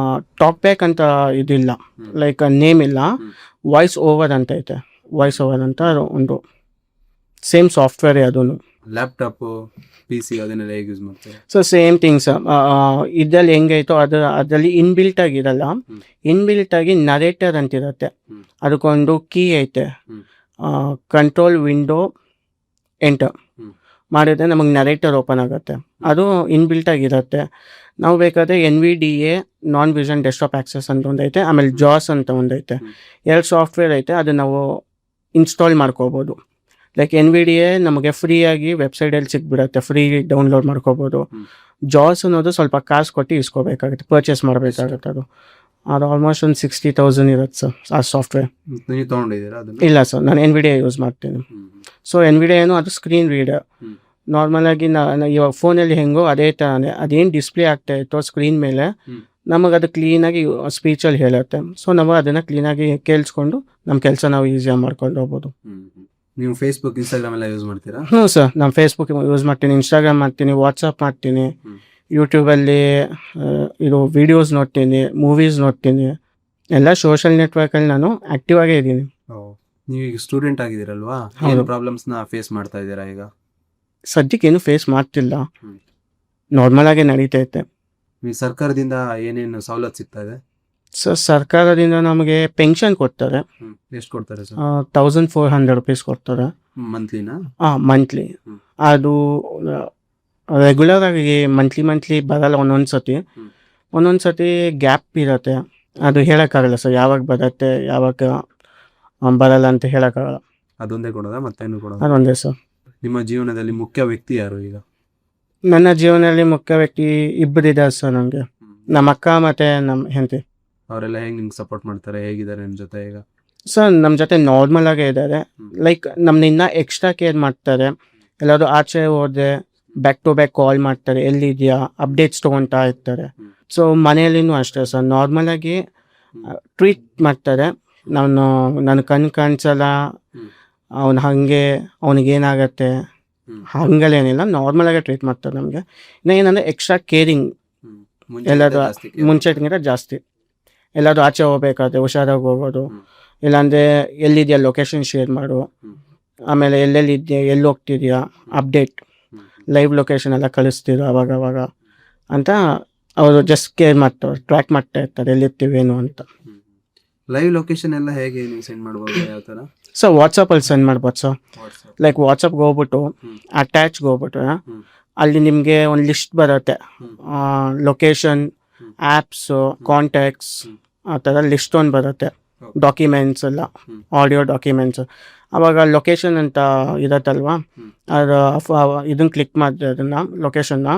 ಟಾಕ್ ಬ್ಯಾಕ್ ಅಂತ ಇದಿಲ್ಲ, ಲೈಕ್ ನೇಮ್ ಇಲ್ಲ, ವಾಯ್ಸ್ ಓವರ್ ಅಂತ ಐತೆ. ವಾಯ್ಸ್ ಓವರ್ ಅಂತ ಒಂದು ಸೇಮ್ ಸಾಫ್ಟ್ವೇರೇ ಅದೂ. ಲ್ಯಾಪ್ಟಾಪ್, PC ಅದನ್ನೆಲ್ಲ ಹೇಗೆ ಯೂಸ್ ಮಾಡ್ತೀರಾ? ಸೊ ಸೇಮ್ ಥಿಂಗ್ಸ್ ಇದರಲ್ಲಿ ಹೆಂಗೈತೋ ಅದರಲ್ಲಿ ಇನ್ಬಿಲ್ಟ್ ಆಗಿರಲ್ಲ. ಇನ್ಬಿಲ್ಟ್ ಆಗಿ ನರೇಟರ್ ಅಂತಿರುತ್ತೆ. ಅದಕ್ಕೊಂದು ಕೀ ಐತೆ, ಕಂಟ್ರೋಲ್ ವಿಂಡೋ ಎಂಟರ್ ಮಾಡಿದ್ರೆ ನಮಗೆ ನರೇಟರ್ ಓಪನ್ ಆಗುತ್ತೆ. ಅದು ಇನ್ಬಿಲ್ಟ್ ಆಗಿರುತ್ತೆ. ನಾವು ಬೇಕಾದರೆ NVDA ನಾನ್ ವಿಷನ್ ಡೆಸ್ಕ್ಟಾಪ್ ಆಕ್ಸೆಸ್ ಅಂತ ಒಂದೈತೆ, ಆಮೇಲೆ ಜಾಸ್ ಅಂತ ಒಂದೈತೆ. 2 ಸಾಫ್ಟ್ವೇರ್ ಐತೆ, ಅದು ನಾವು ಇನ್ಸ್ಟಾಲ್ ಮಾಡ್ಕೋಬೋದು. ಲೈಕ್ NVDA ನಮಗೆ ಫ್ರೀಯಾಗಿ ವೆಬ್ಸೈಟಲ್ಲಿ ಸಿಕ್ಬಿಡುತ್ತೆ, ಫ್ರೀ ಡೌನ್ಲೋಡ್ ಮಾಡ್ಕೋಬೋದು. ಜಾಸ್ ಅನ್ನೋದು ಸ್ವಲ್ಪ ಕಾಸು ಕೊಟ್ಟು ಇಸ್ಕೋಬೇಕಾಗುತ್ತೆ, ಪರ್ಚೇಸ್ ಮಾಡಬೇಕಾಗುತ್ತೆ. ಅದು ಆಲ್ಮೋಸ್ಟ್ ಒಂದು 60,000 ಇರುತ್ತೆ ಸರ್ ಆ ಸಾಫ್ಟ್ವೇರ್. ನೀವು ತೊಗೊಂಡಿದ್ದೀರಾ ಅದನ್ನು? ಇಲ್ಲ ಸರ್, ನಾನು NVDA ಯೂಸ್ ಮಾಡ್ತೀನಿ. ಸೊ NVDA ಏನು ಅದು ಸ್ಕ್ರೀನ್ ರೀಡರ್. ನಾರ್ಮಲಾಗಿ ಇವಾಗ ಫೋನಲ್ಲಿ ಹೆಂಗೋ ಅದೇ ಥರನೇ ಅದೇನು ಡಿಸ್ಪ್ಲೇ ಆಗ್ತಾ ಇತ್ತೋ ಸ್ಕ್ರೀನ್ ಮೇಲೆ ನಮಗೆ ಅದು ಕ್ಲೀನಾಗಿ ಸ್ಪೀಚಲ್ಲಿ ಹೇಳುತ್ತೆ. ಸೊ ನಾವು ಅದನ್ನು ಕ್ಲೀನಾಗಿ ಕೇಳಿಸ್ಕೊಂಡು ನಮ್ಮ ಕೆಲಸ ನಾವು ಈಸಿಯಾಗಿ ಮಾಡ್ಕೊಂಡು ಹೋಗ್ಬೋದು. ನೀವು ಫೇಸ್ಬುಕ್, ಇನ್ಸ್ಟಾಗ್ರಾಮ್ ಎಲ್ಲ ಯೂಸ್ ಮಾಡ್ತೀರಾ? ಹ್ಞೂ ಸರ್, ನಾನು ಫೇಸ್ಬುಕ್ ಯೂಸ್ ಮಾಡ್ತೀನಿ, ಇನ್ಸ್ಟಾಗ್ರಾಮ್ ಮಾಡ್ತೀನಿ, ವಾಟ್ಸಪ್ ಮಾಡ್ತೀನಿ, ಯೂಟ್ಯೂಬಲ್ಲಿ ಇದು ವೀಡಿಯೋಸ್ ನೋಡ್ತೀನಿ, ಮೂವೀಸ್ ನೋಡ್ತೀನಿ. ಎಲ್ಲ ಸೋಷಲ್ ನೆಟ್ವರ್ಕಲ್ಲಿ ನಾನು ಆ್ಯಕ್ಟಿವ್ ಆಗೇ ಇದ್ದೀನಿ. ನೀವು ಈಗ ಸ್ಟೂಡೆಂಟ್ ಆಗಿದ್ದೀರಲ್ವಾ, ಏನು ಪ್ರಾಬ್ಲಮ್ಸ್ನ ಫೇಸ್ ಮಾಡ್ತಾ ಇದ್ದೀರಾ ಈಗ? ಸದ್ಯಕ್ಕೆ ಏನು ಫೇಸ್ ಮಾಡ್ತಿಲ್ಲ, ನಾರ್ಮಲಾಗೇ ನಡೀತೈತೆ. ನೀವು ಸರ್ಕಾರದಿಂದ ಏನೇನು ಸವಲತ್ತು ಸಿಗ್ತಾ ಇದೆ? ಸರ್ ಸರ್ಕಾರದಿಂದ ನಮಗೆ ಪೆನ್ಷನ್ ಕೊಡ್ತಾರೆ. ಎಷ್ಟು ಕೊಡ್ತಾರೆ ಸರ್? 1400 rupees ಕೊಡ್ತಾರೆ. ಮಂತ್ಲಿನಾ? ಮಂತ್ಲಿ. ಅದು ರೆಗ್ಯುಲರ್ ಆಗಿ ಮಂತ್ಲಿ ಬರಲ್ಲ. ಒಂದೊಂದು ಸತಿ ಗ್ಯಾಪ್ ಇರುತ್ತೆ. ಅದು ಹೇಳೋಕ್ಕಾಗಲ್ಲ ಸರ್, ಯಾವಾಗ ಬರುತ್ತೆ ಯಾವಾಗ ಬರಲ್ಲ ಅಂತ ಹೇಳೋಕ್ಕಾಗಲ್ಲ. ಅದೊಂದೇ ಕೊಡೋದಾ, ಮತ್ತೇನು ಕೊಡೋದು? ಅದೊಂದೇ ಸರ್. ನಿಮ್ಮ ಜೀವನದಲ್ಲಿ ಮುಖ್ಯ ವ್ಯಕ್ತಿ ಯಾರು ಈಗ? ನನ್ನ ಜೀವನದಲ್ಲಿ ಮುಖ್ಯ ವ್ಯಕ್ತಿ ಇಬ್ಬರಿದ್ದಾರೆ ಸರ್ ನನಗೆ, ನಮ್ಮ ಅಕ್ಕ ಮತ್ತು ನಮ್ಮ ಹೆಂಡತಿ. ಅವರೆಲ್ಲ ಹೆಂಗ್ ನಿಮ್ಗೆ ಸಪೋರ್ಟ್ ಮಾಡ್ತಾರೆ, ಹೇಗಿದ್ದಾರೆ ನಿಮ್ ಜೊತೆ ಈಗ? ಸರ್ ನಮ್ಮ ಜೊತೆ ನಾರ್ಮಲ್ ಆಗೇ ಇದ್ದಾರೆ. ಲೈಕ್ ನಮ್ಮನ್ನ ಇನ್ನೂ ಎಕ್ಸ್ಟ್ರಾ ಕೇರ್ ಮಾಡ್ತಾರೆ. ಎಲ್ಲಾದರೂ ಆಚೆ ಹೋದ್ರೆ ಬ್ಯಾಕ್ ಟು ಬ್ಯಾಕ್ ಕಾಲ್ ಮಾಡ್ತಾರೆ, ಎಲ್ಲಿದೆಯಾ ಅಪ್ಡೇಟ್ಸ್ ತೊಗೊಳ್ತಾ ಇರ್ತಾರೆ. ಸೊ ಮನೆಯಲ್ಲಿನೂ ಅಷ್ಟೇ ಸರ್, ನಾರ್ಮಲಾಗಿ ಟ್ರೀಟ್ ಮಾಡ್ತಾರೆ. ನಾನು ಕಣ್ಣು ಕಾಣಿಸಲ್ಲ, ಅವ್ನು ಹಾಗೆ ಅವನಿಗೇನಾಗತ್ತೆ ಹಂಗಲೇನಿಲ್ಲ, ನಾರ್ಮಲಾಗೆ ಟ್ರೀಟ್ ಮಾಡ್ತಾರೆ ನಮಗೆ. ಇನ್ನು ಏನಂದರೆ ಎಕ್ಸ್ಟ್ರಾ ಕೇರಿಂಗ್ ಎಲ್ಲಾದರೂ ಮುಂಚೆಗಿಂತ ಜಾಸ್ತಿ. ಎಲ್ಲಾದರೂ ಆಚೆ ಹೋಗ್ಬೇಕಾದ್ರೆ ಹುಷಾರಾಗಿ ಹೋಗೋದು, ಇಲ್ಲಾಂದರೆ ಎಲ್ಲಿದೆಯಾ ಲೊಕೇಶನ್ ಶೇರ್ ಮಾಡು, ಆಮೇಲೆ ಎಲ್ಲೆಲ್ಲಿದೆಯಾ ಎಲ್ಲಿ ಹೋಗ್ತಿದ್ಯಾ ಅಪ್ಡೇಟ್, ಲೈವ್ ಲೊಕೇಶನ್ ಎಲ್ಲ ಕಳಿಸ್ತಿದ್ರು ಅವಾಗ ಅಂತ ಅವರು ಜಸ್ಟ್ ಕೇರ್ ಮಾಡ್ತಾರೆ, ಟ್ರ್ಯಾಕ್ ಮಾಡ್ತಾ ಇರ್ತಾರೆ ಎಲ್ಲಿರ್ತೀವೇನು ಅಂತ. ಲೈವ್ ಲೊಕೇಶನ್ ಎಲ್ಲ ಹೇಗೆ ನೀವು ಸೆಂಡ್ ಮಾಡ್ಬೋದು, ಯಾವ ಥರ? ಸರ್ ವಾಟ್ಸಪ್ಪಲ್ಲಿ ಸೆಂಡ್ ಮಾಡ್ಬೋದು ಸರ್. ಲೈಕ್ ವಾಟ್ಸಪ್ಗೆ ಹೋಗ್ಬಿಟ್ಟು ಅಟ್ಯಾಚ್ಗೆ ಹೋಗ್ಬಿಟ್ಟು ಅಲ್ಲಿ ನಿಮಗೆ ಒಂದು ಲಿಸ್ಟ್ ಬರುತ್ತೆ, ಲೊಕೇಶನ್, ಆ್ಯಪ್ಸು, ಕಾಂಟ್ಯಾಕ್ಟ್ಸ್, ಆ ಥರ ಲಿಸ್ಟ್ ಒಂದು ಬರುತ್ತೆ, ಡಾಕ್ಯುಮೆಂಟ್ಸ್ ಎಲ್ಲ, ಆಡಿಯೋ ಡಾಕ್ಯುಮೆಂಟ್ಸ್. ಆವಾಗ ಲೊಕೇಶನ್ ಅಂತ ಇರತ್ತಲ್ವಾ, ಅದು ಇದನ್ನು ಕ್ಲಿಕ್ ಮಾಡಿದ್ರೆ ಅದನ್ನು ಲೊಕೇಶನ್ನ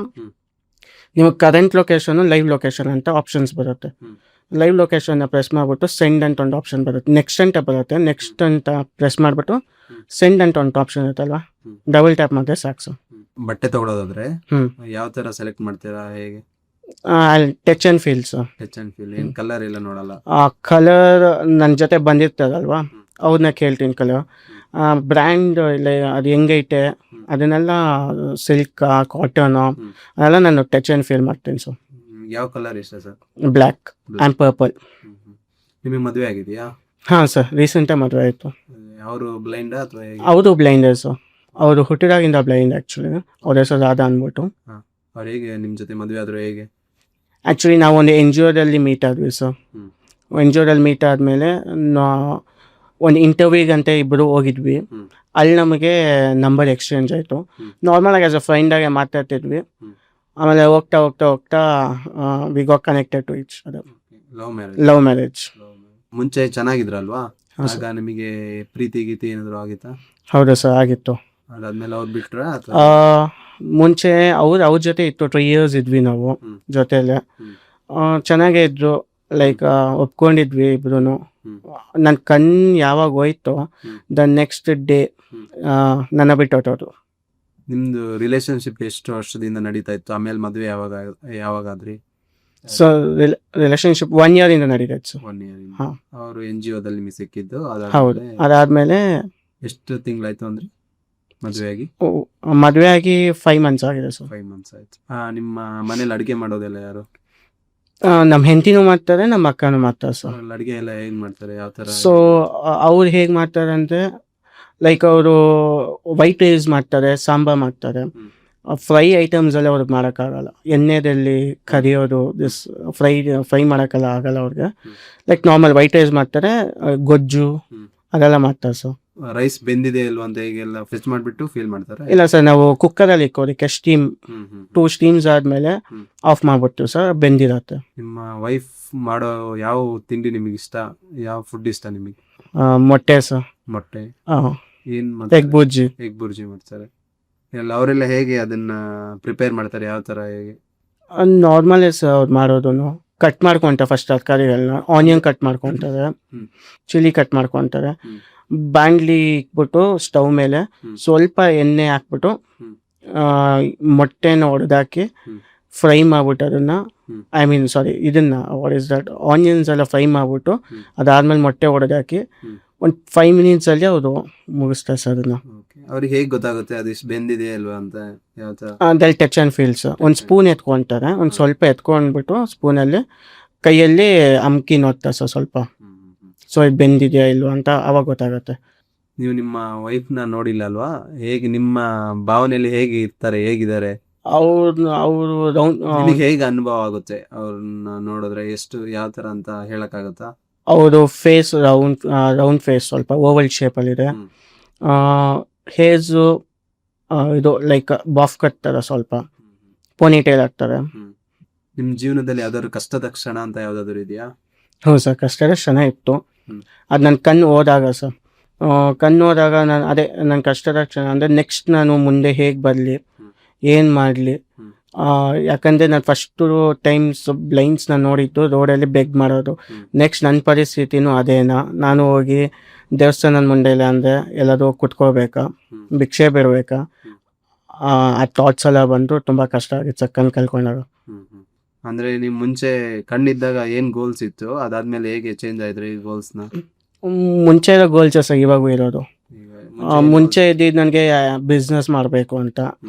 ನಿಮಗೆ ಕರೆಂಟ್ ಲೊಕೇಶನು, ಲೈವ್ ಲೊಕೇಶನ್ ಅಂತ ಆಪ್ಷನ್ಸ್ ಬರುತ್ತೆ. ಲೈವ್ ಲೊಕೇಶನ್ನ ಪ್ರೆಸ್ ಮಾಡಿಬಿಟ್ಟು ಸೆಂಡ್ ಅಂತ ಒಂದು ಆಪ್ಷನ್ ಬರುತ್ತೆ, ನೆಕ್ಸ್ಟ್ ಅಂತ ಬರುತ್ತೆ. ನೆಕ್ಸ್ಟ್ ಅಂತ ಪ್ರೆಸ್ ಮಾಡಿಬಿಟ್ಟು ಸೆಂಡ್ ಅಂತ ಒಂದು ಆಪ್ಷನ್ ಇರುತ್ತಲ್ವಾ, ಡಬಲ್ ಟ್ಯಾಪ್ ಮಾಡಿದ್ರೆ ಸಾಕು ಸರ್. ಬಟ್ಟೆ ತಗೊಳ್ಳೋದಾದ್ರೆ ಯಾವ ಥರ ಸೆಲೆಕ್ಟ್ ಮಾಡ್ತೀರಾ, ಹೇಗೆ? Touch and feel sir. Touch and feel, ಏನು ಕಲರ್ ಎಲ್ಲ ನೋಡಲ್ಲ? ಕಲರ್ ನನ್ನ ಜೊತೆ ಬಂದಿರ್ತಾರಲ್ವಾ ಅವ್ರನ್ನ ಕೇಳ್ತೀನಿ ಕಲರ್, ಬ್ರ್ಯಾಂಡ್ ಇಲ್ಲ ಅದು ಹೆಂಗೈತೆ ಅದನ್ನೆಲ್ಲ, ಸಿಲ್ಕಾ ಕಾಟನು ಅದೆಲ್ಲ ನಾನು ಟಚ್ ಆ್ಯಂಡ್ ಫೀಲ್ ಮಾಡ್ತೀನಿ ಸರ್. ಯಾವ ಕಲರ್ ಇಷ್ಟ ಸರ್? Black and purple. ನಿಮಗೆ ಮದುವೆ ಆಗಿದೆಯಾ? ಹಾಂ ಸರ್, ರೀಸೆಂಟಾಗಿ ಮದುವೆ ಆಯಿತು. ಅವರು ಬ್ಲೈಂಡಾ ಅಥವಾ ಹೇಗೆ? ಅವರು ಬ್ಲೈಂಡೇ ಸರ್, ಅವರು ಹುಟ್ಟಿದಾಗಿಂದ ಬ್ಲೈಂಡ್. ಆ್ಯಕ್ಚುಲಿ ಅವ್ರ ಹೆಸರು ರಾಧಾ ಅಂದ್ಬಿಟ್ಟು. ಅವ್ರು ಹೇಗೆ ನಿಮ್ಮ ಜೊತೆ ಮದುವೆ ಆದರೂ ಹೇಗೆ? ಆ್ಯಕ್ಚುಲಿ ನಾವು ಒಂದು ಎನ್ ಜಿ ಒದಲ್ಲಿ ಮೀಟ್ ಆದ್ವಿ ಸರ್. ಎನ್ ಜಿ ಒದಲ್ಲಿ ಮೀಟ್ ಆದಮೇಲೆ ಒಂದು ಇಂಟರ್ವ್ಯೂಗಂತೆ ಇಬ್ಬರು ಹೋಗಿದ್ವಿ. ಅಲ್ಲಿ ನಮಗೆ ನಂಬರ್ ಎಕ್ಸ್ಚೇಂಜ್ ಆಯಿತು. ನಾರ್ಮಲಾಗಿ ಆ್ಯಸ್ ಅ ಫ್ರೆಂಡಾಗೆ ಮಾತಾಡ್ತಿದ್ವಿ. ಆಮೇಲೆ ಹೋಗ್ತಾ ಹೋಗ್ತಾ ಹೋಗ್ತಾ we got connected to each other. Love marriage. ಮುಂಚೆ ಚೆನ್ನಾಗಿದ್ರಲ್ವಾ, ಆಗ ನಿಮಗೆ ಪ್ರೀತಿ ಗೀತಿ ಏನಾದರೂ ಆಗಿತ್ತಾ? ಹೌದು ಸರ್, ಆಗಿತ್ತು. ಅದಾದ್ಮೇಲೆ ಅವ್ರು ಬಿಟ್ರಾ? ಮುಂಚೆ ಅವ್ರ ಜೊತೆ ಇತ್ತು, 3 years ಇದ್ವಿ ನಾವು ಜೊತೆಯಲ್ಲೇ. ಚೆನ್ನಾಗೇ ಇದ್ರು, ಲೈಕ್ ಒಪ್ಕೊಂಡಿದ್ವಿ ಇಬ್ರು. ನನ್ನ ಕಣ್ಣು ಯಾವಾಗ ಹೋಯ್ತೋ ದ ನೆಕ್ಸ್ಟ್ ಡೇ ನನ್ನ ಬಿಟ್ಟು ಹೊರಟೋದು. ನಿಮ್ದು ರಿಲೇಶನ್ಶಿಪ್ ಎಷ್ಟು ವರ್ಷದಿಂದ ನಡೀತಾ ಇತ್ತು? ಆಮೇಲೆ ಮದುವೆ ಯಾವಾಗಾದ್ರಿ? ಸೊ ರಿಲೇಶನ್ಶಿಪ್ 1 year ಇಂದ ನಡೀತೈತೆ ಸರ್. 1 year. ಹಾಂ. ಅವರು NGO ದಲ್ಲಿ ನಿಮಗೆ ಸಿಕ್ಕಿದ್ದು? ಹೌದು. ಅದಾದ್ಮೇಲೆ ಎಷ್ಟು ತಿಂಗಳಾಯ್ತು ಅಂದ್ರೆ ಮದುವೆಯಾಗಿ? ಮದುವೆ ಆಗಿ 5 months ಆಗಿದೆ ಸರ್. 5 months ಆಯ್ತು. ನಿಮ್ಮ ಮನೇಲಿ ಅಡುಗೆ ಮಾಡೋದೆಲ್ಲ ಯಾರು? ನಮ್ಮ ಹೆಂಡತಿನೂ ಮಾಡ್ತಾರೆ, ನಮ್ಮ ಅಕ್ಕನೂ ಮಾಡ್ತಾರೆ ಸರ್. ಅಡುಗೆ ಎಲ್ಲ ಹೇಗೆ ಮಾಡ್ತಾರೆ, ಯಾವ ಥರ? ಸೊ ಅವ್ರು ಹೇಗೆ ಮಾಡ್ತಾರೆ ಅಂದರೆ, ಲೈಕ್ ಅವರು ವೈಟ್ ರೈಸ್ ಮಾಡ್ತಾರೆ, ಸಾಂಬಾರ್ ಮಾಡ್ತಾರೆ. ಫ್ರೈ ಐಟಮ್ಸ್ ಎಲ್ಲ ಅವ್ರಿಗೆ ಮಾಡೋಕ್ಕಾಗಲ್ಲ, ಎಣ್ಣೆದಲ್ಲಿ ಕರಿಯೋದು, ದಿಸ್ ಫ್ರೈ ಮಾಡೋಕ್ಕೆಲ್ಲ ಆಗಲ್ಲ ಅವ್ರಿಗೆ. ಲೈಕ್ ನಾರ್ಮಲ್ ವೈಟ್ ರೈಸ್ ಮಾಡ್ತಾರೆ, ಗೊಜ್ಜು ಅದೆಲ್ಲ ಮಾಡ್ತಾರೆ ಸರ್. ರೈಸ್ ಬೆಂದಿದೆ ಇಲ್ವಾ ಅಂತ ಹೇಗೆಲ್ಲ ಫ್ರಿಜ್ ಮಾಡಿಬಿಟ್ಟು ಫೀಲ್ ಮಾಡ್ತಾರೆ? ಇಲ್ಲ ಸರ್, ನಾವು ಕುಕ್ಕರಲ್ಲಿ ಇಕ್ಕೋದಕ್ಕೆ ಸ್ಟೀಮ್ 2 steams ಆದಮೇಲೆ ಆಫ್ ಮಾಡಿಬಿಡ್ತೀವಿ ಸರ್, ಬೆಂದಿರತ್ತೆ. ನಿಮ್ಮ ವೈಫ್ ಮಾಡೋ ಯಾವ ತಿಂಡಿ ನಿಮಗೆ ಇಷ್ಟ, ಯಾವ ಫುಡ್ ಇಷ್ಟ ನಿಮಗೆ? ಮೊಟ್ಟೆ ಸರ್. ಮೊಟ್ಟೆ? ಏನು? ಎಗ್ ಬುರ್ಜಿ. ಎಗ್ ಬುರ್ಜಿ ಮಾಡ್ತಾರೆ. ಅವರೆಲ್ಲ ಹೇಗೆ ಅದನ್ನ ಪ್ರಿಪೇರ್ ಮಾಡ್ತಾರೆ, ಯಾವ ಥರ, ಹೇಗೆ? ನಾರ್ಮಲ್ ಸರ್ ಅವ್ರು ಮಾಡೋದು. ಕಟ್ ಮಾಡ್ಕೊಂತಾರೆ ಫಸ್ಟ್ ತರಕಾರಿಗಳನ್ನ, ಆನಿಯನ್ ಕಟ್ ಮಾಡ್ಕೊತಾರೆ, ಚಿಲ್ಲಿ ಕಟ್ ಮಾಡ್ಕೊತಾರೆ. ಬಾಣಲಿ ಇಕ್ಬಿಟ್ಟು ಸ್ಟವ್ ಮೇಲೆ ಸ್ವಲ್ಪ ಎಣ್ಣೆ ಹಾಕ್ಬಿಟ್ಟು ಮೊಟ್ಟೆನ ಹೊಡೆದಾಕಿ ಫ್ರೈ ಮಾಡ್ಬಿಟ್ಟು ಅದನ್ನು, ಇದನ್ನ ವಾಟ್ ಇಸ್ ದಟ್, ಆನಿಯನ್ಸ್ ಎಲ್ಲ ಫ್ರೈ ಮಾಡ್ಬಿಟ್ಟು ಅದಾದ್ಮೇಲೆ ಮೊಟ್ಟೆ ಹೊಡೆದಾಕಿ ಒಂದು 5 minutes ಅವರು ಮುಗಿಸ್ತಾರೆ ಸರ್ ಅದನ್ನ. ಅವ್ರಿಗೆ ಹೇಗೆ ಗೊತ್ತಾಗುತ್ತೆ ಅದು ಇಷ್ಟು ಬೆಂದಿದೆ ಅಲ್ವಾ ಅಂತ? ಯಾವ ಥರ? ಅದಲ್ಲಿ ಟಚ್ ಆ್ಯಂಡ್ ಫೀಲ್ಸ್. ಒಂದು ಸ್ಪೂನ್ ಎತ್ಕೊತಾರೆ, ಒಂದು ಸ್ವಲ್ಪ ಎತ್ಕೊಂಡ್ಬಿಟ್ಟು ಸ್ಪೂನಲ್ಲಿ ಕೈಯಲ್ಲಿ ಅಮ್ಕಿ ನೋಡ್ತಾರೆ ಸರ್ ಸ್ವಲ್ಪ, ಸೊ ಇದು ಬೆಂದಿದೆಯಾ ಇಲ್ವಾ ಅಂತ ಅವಾಗ ಗೊತ್ತಾಗುತ್ತೆ. ನೀವು ನಿಮ್ಮ ವೈಫ್ನ ನೋಡಿಲ್ಲ ಅಲ್ವಾ, ಹೇಗೆ ನಿಮ್ಮ ಭಾವನೆಯಲ್ಲಿ ಹೇಗೆ ಇರ್ತಾರೆ, ಹೇಗಿದ್ದಾರೆ? ಅವರು ನಿಮಗೆ ಹೇಗೆ ಅನುಭವ ಆಗುತ್ತೆ ಅವ್ರನ್ನ ನೋಡಿದ್ರೆ? ಎಷ್ಟು ಯಾವ ಥರ ಅಂತ ಹೇಳಕ್ಕಾಗತ್ತಾ? ಅವರು ಫೇಸ್ ರೌಂಡ್ ಫೇಸ್, ಸ್ವಲ್ಪ ಓವಲ್ ಶೇಪಲ್ಲಿದೆ. ಹೇರ್ಸು ಇದು ಲೈಕ್ ಬಾಫ್ ಕಟ್ ಥರ, ಸ್ವಲ್ಪ ಪೋನಿಟೇಲ್ ಆಗ್ತಾರೆ. ನಿಮ್ಮ ಜೀವನದಲ್ಲಿ ಯಾವ್ದಾದ್ರು ಕಷ್ಟದ ಕ್ಷಣ ಅಂತ ಯಾವ್ದಾದ್ರು ಇದೆಯಾ? ಹೌದು ಸರ್, ಕಷ್ಟದ ಕ್ಷಣ ಇತ್ತು. ಅದು ನನ್ನ ಕಣ್ಣು ಹೋದಾಗ ಸರ್, ನಾನು ನನ್ನ ಕಷ್ಟದ ಕ್ಷಣ ಅಂದರೆ ನೆಕ್ಸ್ಟ್ ನಾನು ಮುಂದೆ ಹೇಗೆ ಬರಲಿ, ಏನು ಮಾಡಲಿ, ಯಾಕಂದರೆ ನಾನು ಫಸ್ಟು ಟೈಮ್ಸ್ ಬ್ಲೈಂಡ್ಸ್ನ ನೋಡಿದ್ದು ರೋಡಲ್ಲಿ ಬೆಗ್ ಮಾಡೋದು. ನೆಕ್ಸ್ಟ್ ನನ್ನ ಪರಿಸ್ಥಿತಿನೂ ಅದೇನಾ, ನಾನು ಹೋಗಿ ದೇವಸ್ಥಾನದ ಮುಂದೆ ಇಲ್ಲ ಅಂದರೆ ಎಲ್ಲಾದರೂ ಕುತ್ಕೋಬೇಕಾ, ಭಿಕ್ಷೆ ಬಿಡಬೇಕಾ, ಆ ಥಾಟ್ಸ್ ಎಲ್ಲ ಬಂದು ತುಂಬ ಕಷ್ಟ ಆಗಿತ್ತು ಸರ್ ಕಣ್ಣು ಕಳ್ಕೊಂಡಾಗ. ಅಂದ್ರೆ ನಿಮ್ ಮುಂಚೆ ಕಣ್ಣಿದ್ದಾಗ ಏನ್ ಗೋಲ್ಸ್ ಇತ್ತು, ಅದಾದ್ಮೇಲೆ ಹೇಗೆ ಚೇಂಜ್ ಆಯ್ತು ಈ ಗೋಲ್ಸ್ನ? ಮುಂಚೆ ಇರೋ ಗೋಲ್ಸ್ ಸರ್ ಇವಾಗೂ ಇರೋದು. ಮುಂಚೆ ಇದ್ದಿದ್ದು ನನಗೆ ಬಿಸ್ನೆಸ್ ಮಾಡಬೇಕು ಅಂತ,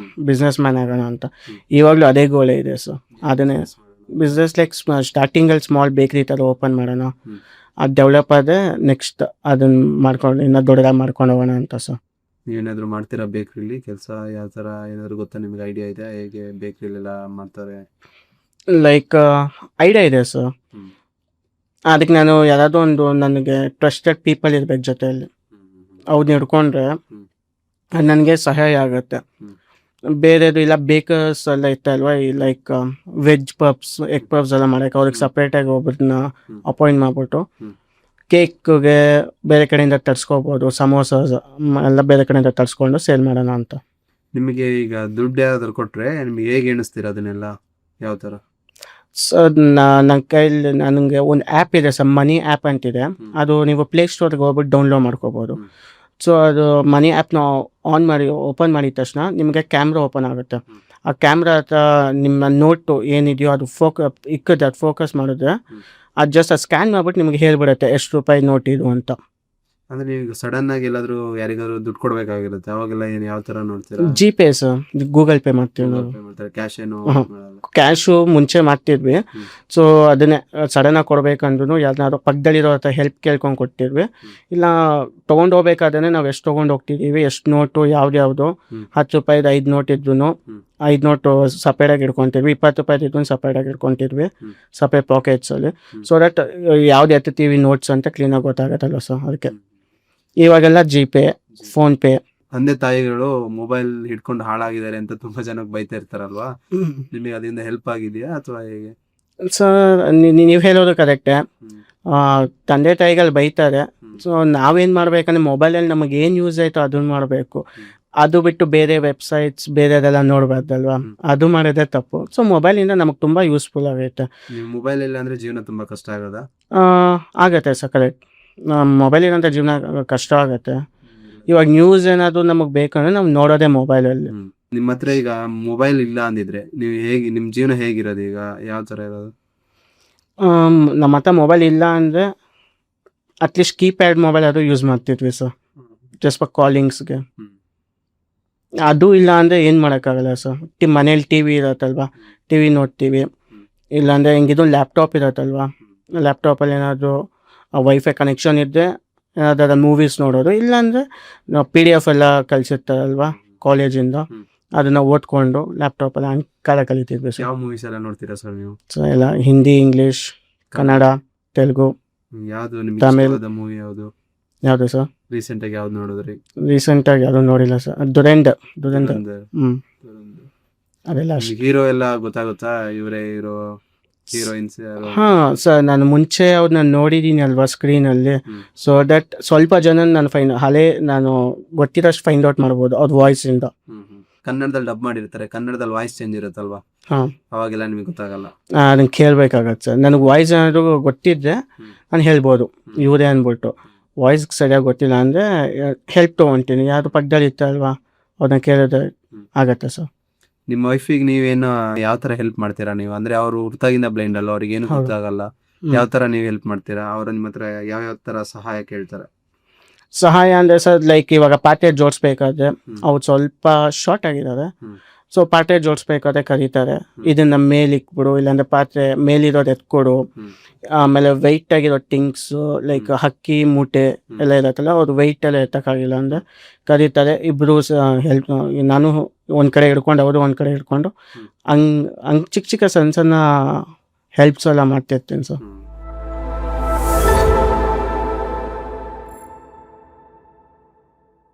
ಬಿಸ್ನೆಸ್ ಮ್ಯಾನ್ ಆಗೋಣ ಅಂತ. ಇವಾಗಲೂ ಅದೇ ಗೋಲೇ ಇದೆ ಸರ್. ಅದನ್ನೇ ಬಿಸ್ನೆಸ್ ಲೈಕ್ ಸ್ಟಾರ್ಟಿಂಗಲ್ಲಿ ಸ್ಮಾಲ್ ಬೇಕ್ರಿ ಥರ ಓಪನ್ ಮಾಡೋಣ, ಅದು ಡೆವಲಪ್ ಆದರೆ ನೆಕ್ಸ್ಟ್ ಅದನ್ನ ಮಾಡ್ಕೊಂಡು ಇನ್ನೂ ದೊಡ್ಡದಾಗಿ ಮಾಡ್ಕೊಂಡು ಹೋಗೋಣ ಅಂತ ಸರ್. ನೀವೇನಾದ್ರು ಮಾಡ್ತೀರಾ ಬೇಕ್ರಿಲಿ ಕೆಲಸ? ಯಾವ ಥರ ಏನಾದ್ರು ಗೊತ್ತಾ ನಿಮ್ಗೆ? ಐಡಿಯಾ ಇದೆಯಾ ಹೇಗೆ ಬೇಕ್ರಿಲೆಲ್ಲ ಮಾಡ್ತಾರೆ? ಲೈಕ್ ಐಡಿಯಾ ಇದೆ ಸರ್. ಅದಕ್ಕೆ ನಾನು ಯಾರಾದರೂ ಒಂದು ನನಗೆ ಟ್ರಸ್ಟೆಡ್ ಪೀಪಲ್ ಇರ್ಬೇಕು ಜೊತೆಯಲ್ಲಿ, ಅವ್ರನ್ನ ಹಿಡ್ಕೊಂಡ್ರೆ ಅದು ನನಗೆ ಸಹಾಯ ಆಗುತ್ತೆ. ಬೇರೆದು ಇಲ್ಲ ಬೇಕರ್ಸ್ ಎಲ್ಲ ಇತ್ತಲ್ವ, ಈ like veg puffs, egg puffs ಎಲ್ಲ ಮಾಡೋಕ್ಕೆ ಅವ್ರಿಗೆ ಸಪ್ರೇಟಾಗಿ ಒಬ್ಬರನ್ನ ಅಪಾಯಿಂಟ್ ಮಾಡಿಬಿಟ್ಟು ಕೇಕ್ಗೆ ಬೇರೆ ಕಡೆಯಿಂದ ತರಿಸ್ಕೋಬೋದು, ಸಮೋಸಾಸ್ ಎಲ್ಲ ಬೇರೆ ಕಡೆಯಿಂದ ತರಿಸ್ಕೊಂಡು ಸೇಲ್ ಮಾಡೋಣ ಅಂತ. ನಿಮಗೆ ಈಗ ದುಡ್ಡು ಯಾವ್ದಾದ್ರು ಕೊಟ್ರೆ ನಿಮಗೆ ಹೇಗೆ ಎಣಿಸ್ತೀರಾ ಅದನ್ನೆಲ್ಲ? ಯಾವ ಥರ? ಸರ್ ನನ್ನ ಕೈಲಿ ನನಗೆ ಒಂದು ಆ್ಯಪ್ ಇದೆ ಸರ್, ಮನಿ ಆ್ಯಪ್ ಅಂತಿದೆ. ಅದು ನೀವು ಪ್ಲೇಸ್ಟೋರ್ಗೆ ಹೋಗ್ಬಿಟ್ಟು ಡೌನ್ಲೋಡ್ ಮಾಡ್ಕೋಬೋದು. ಸೊ ಅದು ಮನಿ ಆ್ಯಪ್ನ ಆನ್ ಮಾಡಿ ಓಪನ್ ಮಾಡಿದ ತಕ್ಷಣ ನಿಮಗೆ ಕ್ಯಾಮ್ರಾ ಓಪನ್ ಆಗುತ್ತೆ. ಆ ಕ್ಯಾಮ್ರಾ ಹತ್ರ ನಿಮ್ಮ ನೋಟು ಏನಿದೆಯೋ ಅದು ಇಕ್ಕತ್ತೆ, ಅದು ಫೋಕಸ್ ಮಾಡಿದ್ರೆ ಅದು ಜಸ್ಟ್ ಸ್ಕ್ಯಾನ್ ಮಾಡಿಬಿಟ್ಟು ನಿಮಗೆ ಹೇಳ್ಬಿಡುತ್ತೆ ಎಷ್ಟು ರೂಪಾಯಿ ನೋಟ್ ಇದು ಅಂತ. ಅಂದ್ರೆ ನೀವು ಸಡನ್ ಆಗಿ ಎಲ್ಲಾದ್ರೂ ಯಾರಿಗಾದ್ರು ದುಡ್ಡು ಕೊಡ್ಬೇಕಾಗಿರುತ್ತೆ, ಅವಾಗೆಲ್ಲ ಏನು ಯಾವ ತರ ನೋಡ್ತೀರಾ? G pay sir, Google pay ಮಾಡ್ತೀವಿ ನಾವು. ಕ್ಯಾಶ್ ಏನು? ಕ್ಯಾಶು ಮುಂಚೆ ಮಾಡ್ತಿದ್ವಿ. ಸೊ ಅದನ್ನೇ ಸಡನ್ನಾಗಿ ಕೊಡ್ಬೇಕಂದ್ರೂ ಯಾರನ್ನಾದ್ರು ಪಕ್ಕದಲ್ಲಿರೋ ಹತ್ರ ಹೆಲ್ಪ್ ಕೇಳ್ಕೊಂಡು ಕೊಟ್ಟಿದ್ವಿ. ಇಲ್ಲ ತೊಗೊಂಡು ಹೋಗ್ಬೇಕಾದ್ರೆ ನಾವು ಎಷ್ಟು ತೊಗೊಂಡು ಹೋಗ್ತಿದ್ದೀವಿ, ಎಷ್ಟು ನೋಟು ಯಾವ್ದು 10 ರೂಪಾಯಿದು 5 ನೋಟ್ ಇದ್ರೂ 5 ನೋಟು ಸಪ್ರೇಟಾಗಿ ಇಟ್ಕೊತಿದ್ವಿ, 20 ರೂಪಾಯಿ ಇದ್ರೂ ಸಪ್ರೇಟಾಗಿ ಇಟ್ಕೊತಿದ್ವಿ ಸಪ್ರೇಟ್ ಪಾಕೆಟ್ಸಲ್ಲಿ. ಸೊ ದಟ್ ಯಾವ್ದು ಎತ್ತೀವಿ ನೋಟ್ಸ್ ಅಂತ ಕ್ಲೀನಾಗಿ ಗೊತ್ತಾಗತ್ತಲ್ಲ ಸರ್. ಅದಕ್ಕೆ ಇವಾಗೆಲ್ಲ ಜಿ ಪೇ, ಫೋನ್ಪೇ. ತಂದೆ ತಾಯಿಗಳು ಮೊಬೈಲ್ ಹಿಡ್ಕೊಂಡು ಹಾಳಾಗಿದ್ದಾರೆ ಅಂತ ತುಂಬಾ ಜನಕ್ಕೆ ಬೈತಾ ಇರ್ತಾರಲ್ವಾ, ನಿಮಗೆ ಅದರಿಂದ ಹೆಲ್ಪ್ ಆಗಿದೆಯಾ ಅಥವಾ ಹೇಗೆ? ಸರ್ ನೀವು ಹೇಳೋದು ಕರೆಕ್ಟೇ. ತಂದೆ ತಾಯಿಗಳು ಬೈತಾರೆ. ಸೊ ನಾವೇನು ಮಾಡ್ಬೇಕಂದ್ರೆ ಮೊಬೈಲಲ್ಲಿ ನಮಗೆ ಏನು ಯೂಸ್ ಆಯಿತು ಅದನ್ನ ಮಾಡಬೇಕು. ಅದು ಬಿಟ್ಟು ಬೇರೆ ವೆಬ್ಸೈಟ್ಸ್ ಬೇರೆದೆಲ್ಲ ನೋಡಬಾರ್ದಲ್ವಾ, ಅದು ಮಾಡೋದೇ ತಪ್ಪು. ಸೊ ಮೊಬೈಲಿಂದ ನಮಗೆ ತುಂಬ ಯೂಸ್ಫುಲ್ ಆಗೈತೆ. ನೀವು ಮೊಬೈಲ್ ಇಲ್ಲ ಅಂದರೆ ಜೀವನ ತುಂಬ ಕಷ್ಟ ಆಗೋದಾ? ಆಗತ್ತೆ ಸರ್, ಕರೆಕ್ಟ್. ಮೊಬೈಲ್ ಏನಂತ ಜೀವನ ಕಷ್ಟ ಆಗುತ್ತೆ. ಇವಾಗ ನ್ಯೂಸ್ ಏನಾದರೂ ನಮಗೆ ಬೇಕಂದ್ರೆ ನಾವು ನೋಡೋದೇ ಮೊಬೈಲಲ್ಲಿ. ನಿಮ್ಮ ಹತ್ರ ಈಗ ಮೊಬೈಲ್ ಇಲ್ಲ ಅಂದಿದ್ರೆ ನೀವು ಹೇಗೆ, ನಿಮ್ಮ ಜೀವನ ಹೇಗಿರೋದು ಈಗ? ಯಾವ ಥರ ಇರೋದು? ನಮ್ಮ ಹತ್ರ ಮೊಬೈಲ್ ಇಲ್ಲ ಅಂದರೆ ಅಟ್ಲೀಸ್ಟ್ ಕೀಪ್ಯಾಡ್ ಮೊಬೈಲ್ ಅದು ಯೂಸ್ ಮಾಡ್ತಿದ್ವಿ ಸರ್, ಜಸ್ಟ್ ಫಾರ್ ಕಾಲಿಂಗ್ಸ್ಗೆ. ಅದು ಇಲ್ಲ ಅಂದರೆ ಏನು ಮಾಡೋಕ್ಕಾಗಲ್ಲ ಸರ್. ಮನೇಲಿ ಟಿ ವಿ ಇರತ್ತಲ್ವ, ಟಿ ವಿ ನೋಡ್ತೀವಿ. ಇಲ್ಲಾಂದರೆ ಹೆಂಗಿದ್ರು ಲ್ಯಾಪ್ಟಾಪ್ ಇರತ್ತಲ್ವ, ಲ್ಯಾಪ್ಟಾಪಲ್ಲಿ ಏನಾದರೂ ವೈಫೈ ಕನೆಕ್ಷನ್ ಇದ್ದರೆ ಏನಾದರೂ ಮೂವೀಸ್ ನೋಡೋದು. ಇಲ್ಲಾಂದರೆ ನಾವು PDF ಎಲ್ಲ ಕಲಿಸಿರ್ತಾರಲ್ವ ಕಾಲೇಜಿಂದ, ಅದನ್ನು ಓದ್ಕೊಂಡು ಲ್ಯಾಪ್ಟಾಪಲ್ಲಿ ಕಲಿತಿದ್ವಿ ಸರ್. ಯಾವ ಮೂವೀಸ್ ಎಲ್ಲ ನೋಡ್ತೀರಾ ಸರ್ ನೀವು? ಸೊ ಎಲ್ಲ ಹಿಂದಿ, ಇಂಗ್ಲೀಷ್, ಕನ್ನಡ, ತೆಲುಗು, ಯಾವುದು ತಮಿಳ್. ಮೂವಿ ಯಾವುದು? ಯಾವುದು ಸರ್? ರೀಸೆಂಟಾಗಿ ಯಾವ್ದು ನೋಡಿದ್ರಿ? ರೀಸೆಂಟಾಗಿ ಯಾವುದು ನೋಡಿಲ್ಲ ಸರ್. ದುರಂಧರ್. ಅದೆಲ್ಲ ಅಷ್ಟೇ. ಹೀರೋ ಎಲ್ಲ ಗೊತ್ತಾಗುತ್ತಾ? ಇವರೇ ಹೀರೋ, ಹೀರೋಯಿನ್ಸ್ ಯಾರು? ಹಾಂ ಸರ್, ನಾನು ಮುಂಚೆ ಅವ್ರನ್ನ ನೋಡಿದ್ದೀನಿ ಅಲ್ವಾ ಸ್ಕ್ರೀನಲ್ಲಿ. ಸೊ ದಟ್ ಸ್ವಲ್ಪ ಜನ ನಾನು ಗೊತ್ತಿರೋಷ್ಟು ಫೈಂಡ್ ಔಟ್ ಮಾಡ್ಬೋದು ಅವ್ರ ವಾಯ್ಸಿಂದ. ಕನ್ನಡದಲ್ಲಿ ಡಬ್ ಮಾಡಿರ್ತಾರೆ, ಕನ್ನಡದಲ್ಲಿ ವಾಯ್ಸ್ ಚೇಂಜ್ ಇರುತ್ತಲ್ವಾ, ಹಾಂ, ಅವಾಗೆಲ್ಲ ನಿಮಗೆ ಗೊತ್ತಾಗಲ್ಲ? ಅದನ್ನು ಕೇಳಬೇಕಾಗತ್ತೆ ಸರ್. ನನಗೆ ವಾಯ್ಸ್ ಏನಾದರೂ ಗೊತ್ತಿದ್ದರೆ ನಾನು ಹೇಳ್ಬೋದು ಇವರೇ ಅಂದ್ಬಿಟ್ಟು. ವಾಯ್ಸ್ ಸರಿಯಾಗಿ ಗೊತ್ತಿಲ್ಲ ಅಂದರೆ ಹೆಲ್ಪ್ ತೊಗೊತೀನಿ, ಯಾರು ಪಕ್ಕದಲ್ಲಿ ಇತ್ತಲ್ವಾ ಅವ್ರನ್ನ ಕೇಳಿದ್ರೆ ಆಗತ್ತೆ ಸರ್. ನಿಮ್ಮ ವೈಫಿಗೆ ನೀವೇನು ಯಾವ ಥರ ಹೆಲ್ಪ್ ಮಾಡ್ತೀರಾ ನೀವು? ಅಂದರೆ ಅವರು ಹುಟ್ಟಾಗಿಂದ ಬ್ಲೈಂಡ್ ಅಲ್ಲ, ಅವ್ರಿಗೆ ಏನು ಗೊತ್ತಾಗಲ್ಲ, ಯಾವ ಥರ ನೀವು ಹೆಲ್ಪ್ ಮಾಡ್ತೀರಾ? ಅವರು ನಿಮ್ಮ ಹತ್ರ ಯಾವ ಥರ ಸಹಾಯ ಕೇಳ್ತಾರೆ? ಸಹಾಯ ಅಂದರೆ ಸರ್, ಲೈಕ್ ಇವಾಗ ಪಾತ್ರೆ ಜೋಡಿಸ್ಬೇಕಾದ್ರೆ ಅವ್ರು ಸ್ವಲ್ಪ ಶಾರ್ಟ್ ಆಗಿದ್ದಾರೆ. ಸೊ ಪಾತ್ರೆ ಜೋಡಿಸ್ಬೇಕಾದ್ರೆ ಕರೀತಾರೆ, ಇದನ್ನ ಮೇಲಿಕ್ಬಿಡು, ಇಲ್ಲಾಂದ್ರೆ ಪಾತ್ರೆ ಮೇಲಿರೋದು ಎತ್ಕೊಡು. ಆಮೇಲೆ ವೆಯ್ಟ್ ಆಗಿರೋ ಥಿಂಗ್ಸು ಲೈಕ್ ಅಕ್ಕಿ ಮೂಟೆ ಎಲ್ಲ ಇರತ್ತಲ್ಲ, ಅವ್ರು ವೆಯ್ಟ್ ಎಲ್ಲ ಎತ್ತಕ್ಕಾಗಿಲ್ಲ ಅಂದರೆ ಕರೀತಾರೆ. ಇಬ್ಬರು ಹೆಲ್ಪ್, ನಾನು ಒಂದು ಕಡೆ ಹಿಡ್ಕೊಂಡು ಅವರು ಒಂದು ಕಡೆ ಹಿಡ್ಕೊಂಡು ಹಂಗೆ ಚಿಕ್ಕ ಚಿಕ್ಕ ಸಣ್ಣ ಸಣ್ಣ ಹೆಲ್ಪ್ಸ್ ಎಲ್ಲ ಮಾಡ್ತಿರ್ತೀನಿ ಸರ್.